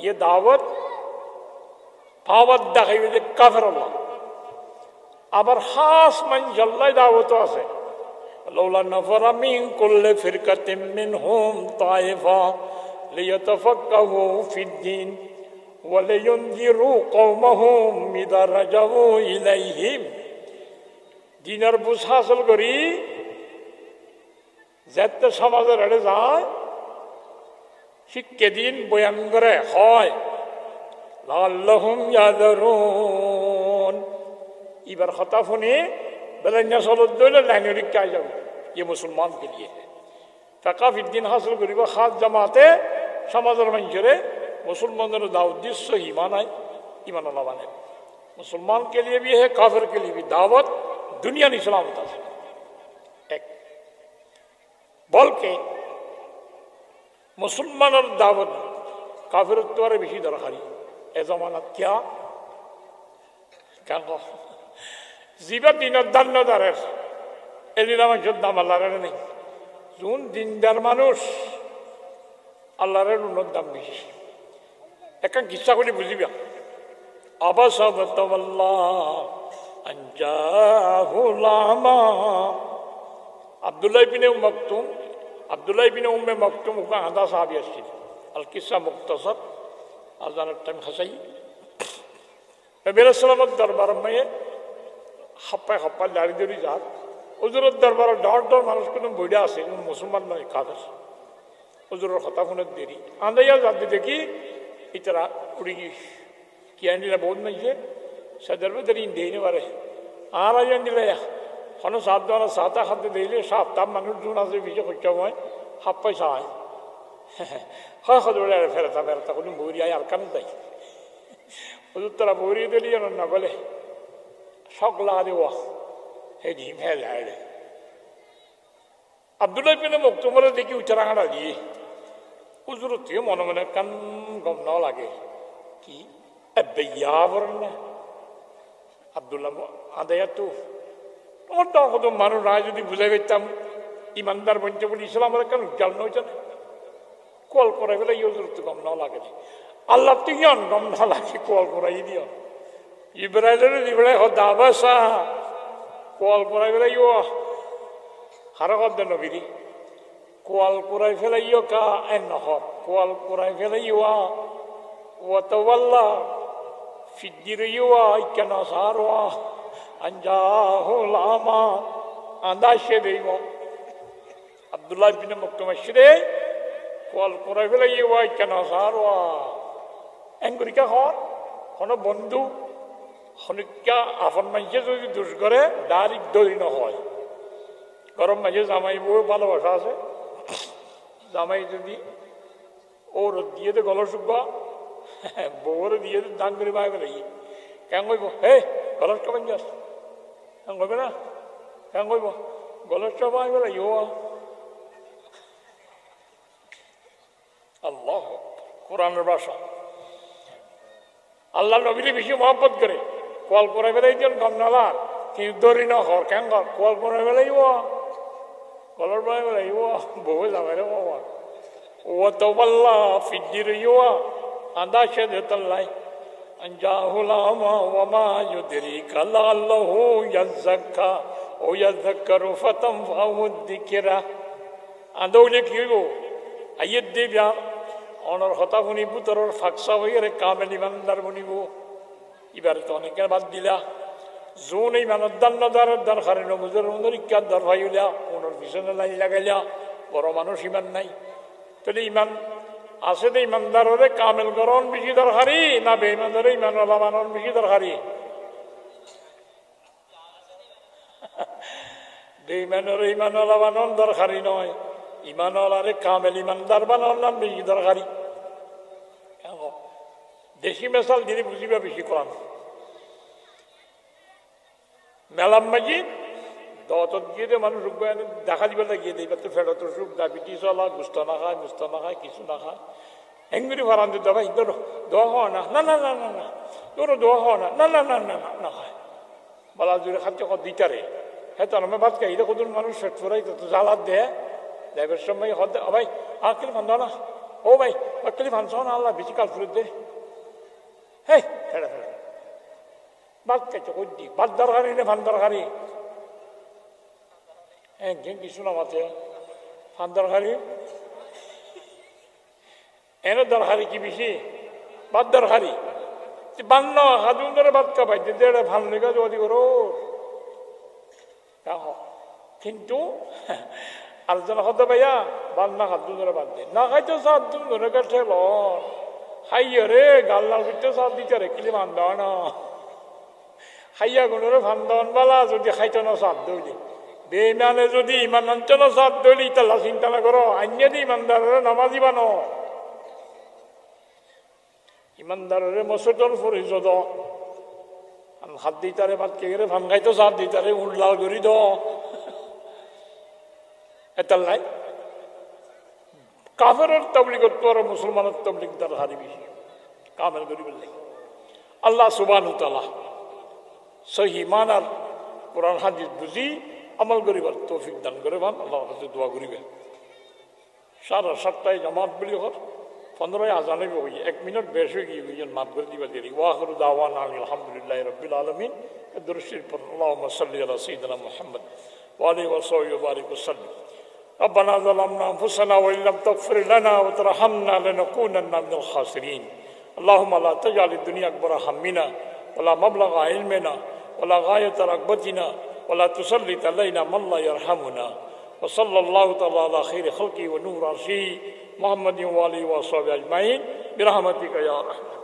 ইয়ে দাওয়াত দেখাইবে যে কাফের আল্লাহ আবার খাস মানুষল্লাই দাওয়াত আছে লাউলা নাফারা মিন কুল্লি ফিরকাতিন মিনহুম তায়েফা লিয়াতাফাক্কাহু ফিদ-দীন ওয়া লিয়ুনযিরু কওমাহুম ইযা রাজাউ ইলাইহিম। দিনের বুঝ হাসিল করি যাতে সমাজের আড়ে যায় শিক্ষে দিন বয়ান করে হয় লাআল্লাহুম ইয়াযরুন। এবার কথা শুনে বেলাইনা চলত দইলে লাইনের কাজ যাবে ये मुसलमान के लिए है। ফাকা ফিদ্দিন হাসিল করিব খাস জামাতে সমাজের মানুষেরে मुसलमानों दावत दी सही ईमान आए ईमान अल्लाह वाले मुसलमान के लिए भी है काफिर के लिए भी दावत दुनिया नहीं सलामत है। एक बोल के मुसलमान और दावत काफिर द्वारा भी दरकारी ए जमानत क्या क्या जीवा दिन दान दारे এদিন আমার যোদ্ধা আল্লাহর নেই জুন দিনদার মানুষ আল্লাহর উন্নত দাম বেশি একটা কিচ্ছা করে বুঝিবা আব্দুল্লাহ ইবনে মাকতুম আব্দুল্লাহ ইবনে উম্মে মাকতুম ওকে আধা সাহাবী আসছিল আল কিসা মুক্তাসার আজানের টাইম হাসাই নবী সাল্লাল্লাহু দরবার মেয়ে হাপ্পায় হাপ্পায় দাঁড়ি দাঁড়ি যাক হুজুরের দরবারে ডর ডর মানুষ কোনো বইটা আছে মুসলমান নয় কাফের হুজুরের কথা শুনে দেরি আন্দাইয়া যাতে দেখি इतरा उड़ी किया बहुत नहीं है सदर में तेरी देने वाले आ रहा है हनो सात द्वारा साता खाते दे ले सात तब मनुष्य जुना से पीछे कुछ हुआ हाथ पैसा है हाँ खदोड़े फिर था मेरा तक उन्हें बोरी आया कम था उस तरह बोरी दे लिया ना बोले शौक ला दे हुआ है धीम है लाए अब्दुल्ला बिन मुक्तुमर देखी उच्चारण दिए उजरती मन मन कन गम न लगे कि बेयावरने अब्दुल्ला आदया तो मानु राय जो बुझे गम ईमानदार बनते बोली इस्लाम कन उज्जल न कल कर उजरती गम न लगे अल्लाह तो गम न लगे कल कर दियो इब्राहिम दाबासा कल कर हारा कब देन नबीरी কোয়াল কুরাই ফেলাইও কা নহর কোয়াল কুরাই ফেলাইওয়া ওয়াতাওয়াল্লা ফিদ্দিরিওয়া কেন সারওয়া আনজাহুল আমা আন্দাশে দেইব আব্দুল্লাহ ইবনে মাকতুম আশরে কোয়াল কুরাই ফেলাইওয়া কেন সারওয়া এঙ্গুরিকা হর কোন বন্ধু হনিকা আপন মানুষে যদি দোষ করে ডাইরেক্ট দই ন হয় গরম মাঝে জামাই বউ ভালোবাসা আছে জামাই যদি ওর দিয়ে তো গলা শুকবা বউর দিয়ে তো দান করে বাইবে লাগি কেন কইব হে গলার কবেন যাস কেন কইবে না কেন কইব গলার চা বাইবে লাগি ও আল্লাহ কোরআনের ভাষা আল্লাহ নবীরে বেশি মহব্বত করে কল করে বেলাই দিন গম নালার কিন্তু দরি না হর কেন কল করে বেলাই ও কলর বাই বেলাই ও বউ যাবে রে বাবা ও তো বল্লা ফিজির ইয়া আদা সে দেতাল্লাই আনজাহুল আমা ওয়া মা ইউদরিকা লাল্লাহু ইয়াযাক্কা ও ইয়াযাক্কারু ফাতানফাহু যিকরা আদৌলে কি হইব আইয়ত দেবিয়া অনর হতা শুনি পুতৰৰ ফাকসা হইরে কামেল ইমানদার বনিব এবারে তো অনেকের বাদ দিলা যোন ইমানত দান্নদার দরকারে নবুজুর মন্দরিকা দর ভাইলা ওনর পিছনে লাই লাগাইলা বড় মানুষ ইমান নাই তাহলে ইমান আছে তো ইমানদারে কামেল করন বেশি দরকারি না বেঈমানদারে ইমানওয়ালা মানন বেশি দরকারি বেঈমানরে ইমানওয়ালা মানন দরকারি নয় ইমানওয়ালারে কামেল ইমানদার বানানোর নাম বেশি দরকারি দেশি মেশাল দিদি বুঝিবা বেশি কম মেলাম মাঝি দত গিয়ে মানুষ দেখা দিবে গিয়ে দিই তো ফেরত সুখ ডায়াবেটিস হলা গুস্ত না খায় কিছু না খায় হেঙ্গুরি ভাড়ান দিতে ভাই তোর দোয়া হওয়া না না না না না না তোর দোয়া হওয়া না না না না না না না হয় বলা জুড়ে খাচ্ছে কত দিতারে হ্যাঁ তো আমি ভাত খাই কত মানুষ ফেট ফুরাই তো জ্বালাত দেয় যাইবার সময় হদ ভাই আঁকলি ফান্দ না ও ভাই আঁকলি ফানছ না আল্লাহ বেশি কাল ফুরত দে হ্যাঁ ফেরা ফেরা ভাত খাইতে কই দি ভাত দরকারি না ভাত দরকারি একজন কিছু না মাতে ভাত দরকারি এনে দরকারি কি বেশি ভাত দরকারি বান্ন হাজুন ধরে ভাত খাবাই দেড়ে ভাল লেগে যদি করো কিন্তু আলোচনা হতে ভাইয়া বাদ না হাত ধরে বাদ দে না খাইতো সাত দিন ধরে কাছে খাইয়া রে গাল লাল করতে সাত দিতে রে কিলি বান্ধব না খাইয়া গুণরে বান্ধন বালা যদি খাইতো না সাত দৌলি বেমানে যদি ইমান অঞ্চল সাত দৌলি তাহলে চিন্তা না করো আন্য দি ইমানদারের নামাজি বানো ইমানদারের মসজিদর পরিষদ হাত দিতারে ভাত খেয়ে ভান খাইতো সাত দিতারে উল্লাল করি দ এটার নাই কাফেরের তবলিগত আর মুসলমানের তবলিগ তার হারি বেশি কামের গরিবের নাই আল্লাহ সুবহানাহু ওয়া তাআলা সহি মানার কোরআন হাদিস বুঝি আমল করিবার তৌফিক দান করে ভান আল্লাহর কাছে দোয়া করিবেন 7:30 জামাত বলি হর 15 আজানে হই 1 মিনিট বেশি হয়ে গিয়ে মাফ করে দিবা দেরি ওয়াখিরু দাওয়ানা আলহামদুলিল্লাহি রাব্বিল আলামিন দরুদ পর আল্লাহুম্মা সাল্লি আলা সাইয়্যিদিনা মুহাম্মদ ওয়া আলিহি ওয়া সাহবিহি ওয়া বারিক ওয়া সাল্লিম ربنا ظلمنا أنفسنا وإن لم تغفر لنا وترحمنا لنكونن من الخاسرين اللهم لا تجعل الدنيا أكبر همنا ولا مبلغ علمنا ولا غاية رغبتنا ولا تسلط علينا من لا يرحمنا وصلى الله تعالى على خير خلقه ونور عرشه محمد وآله وصحبه أجمعين برحمتك يا رحمن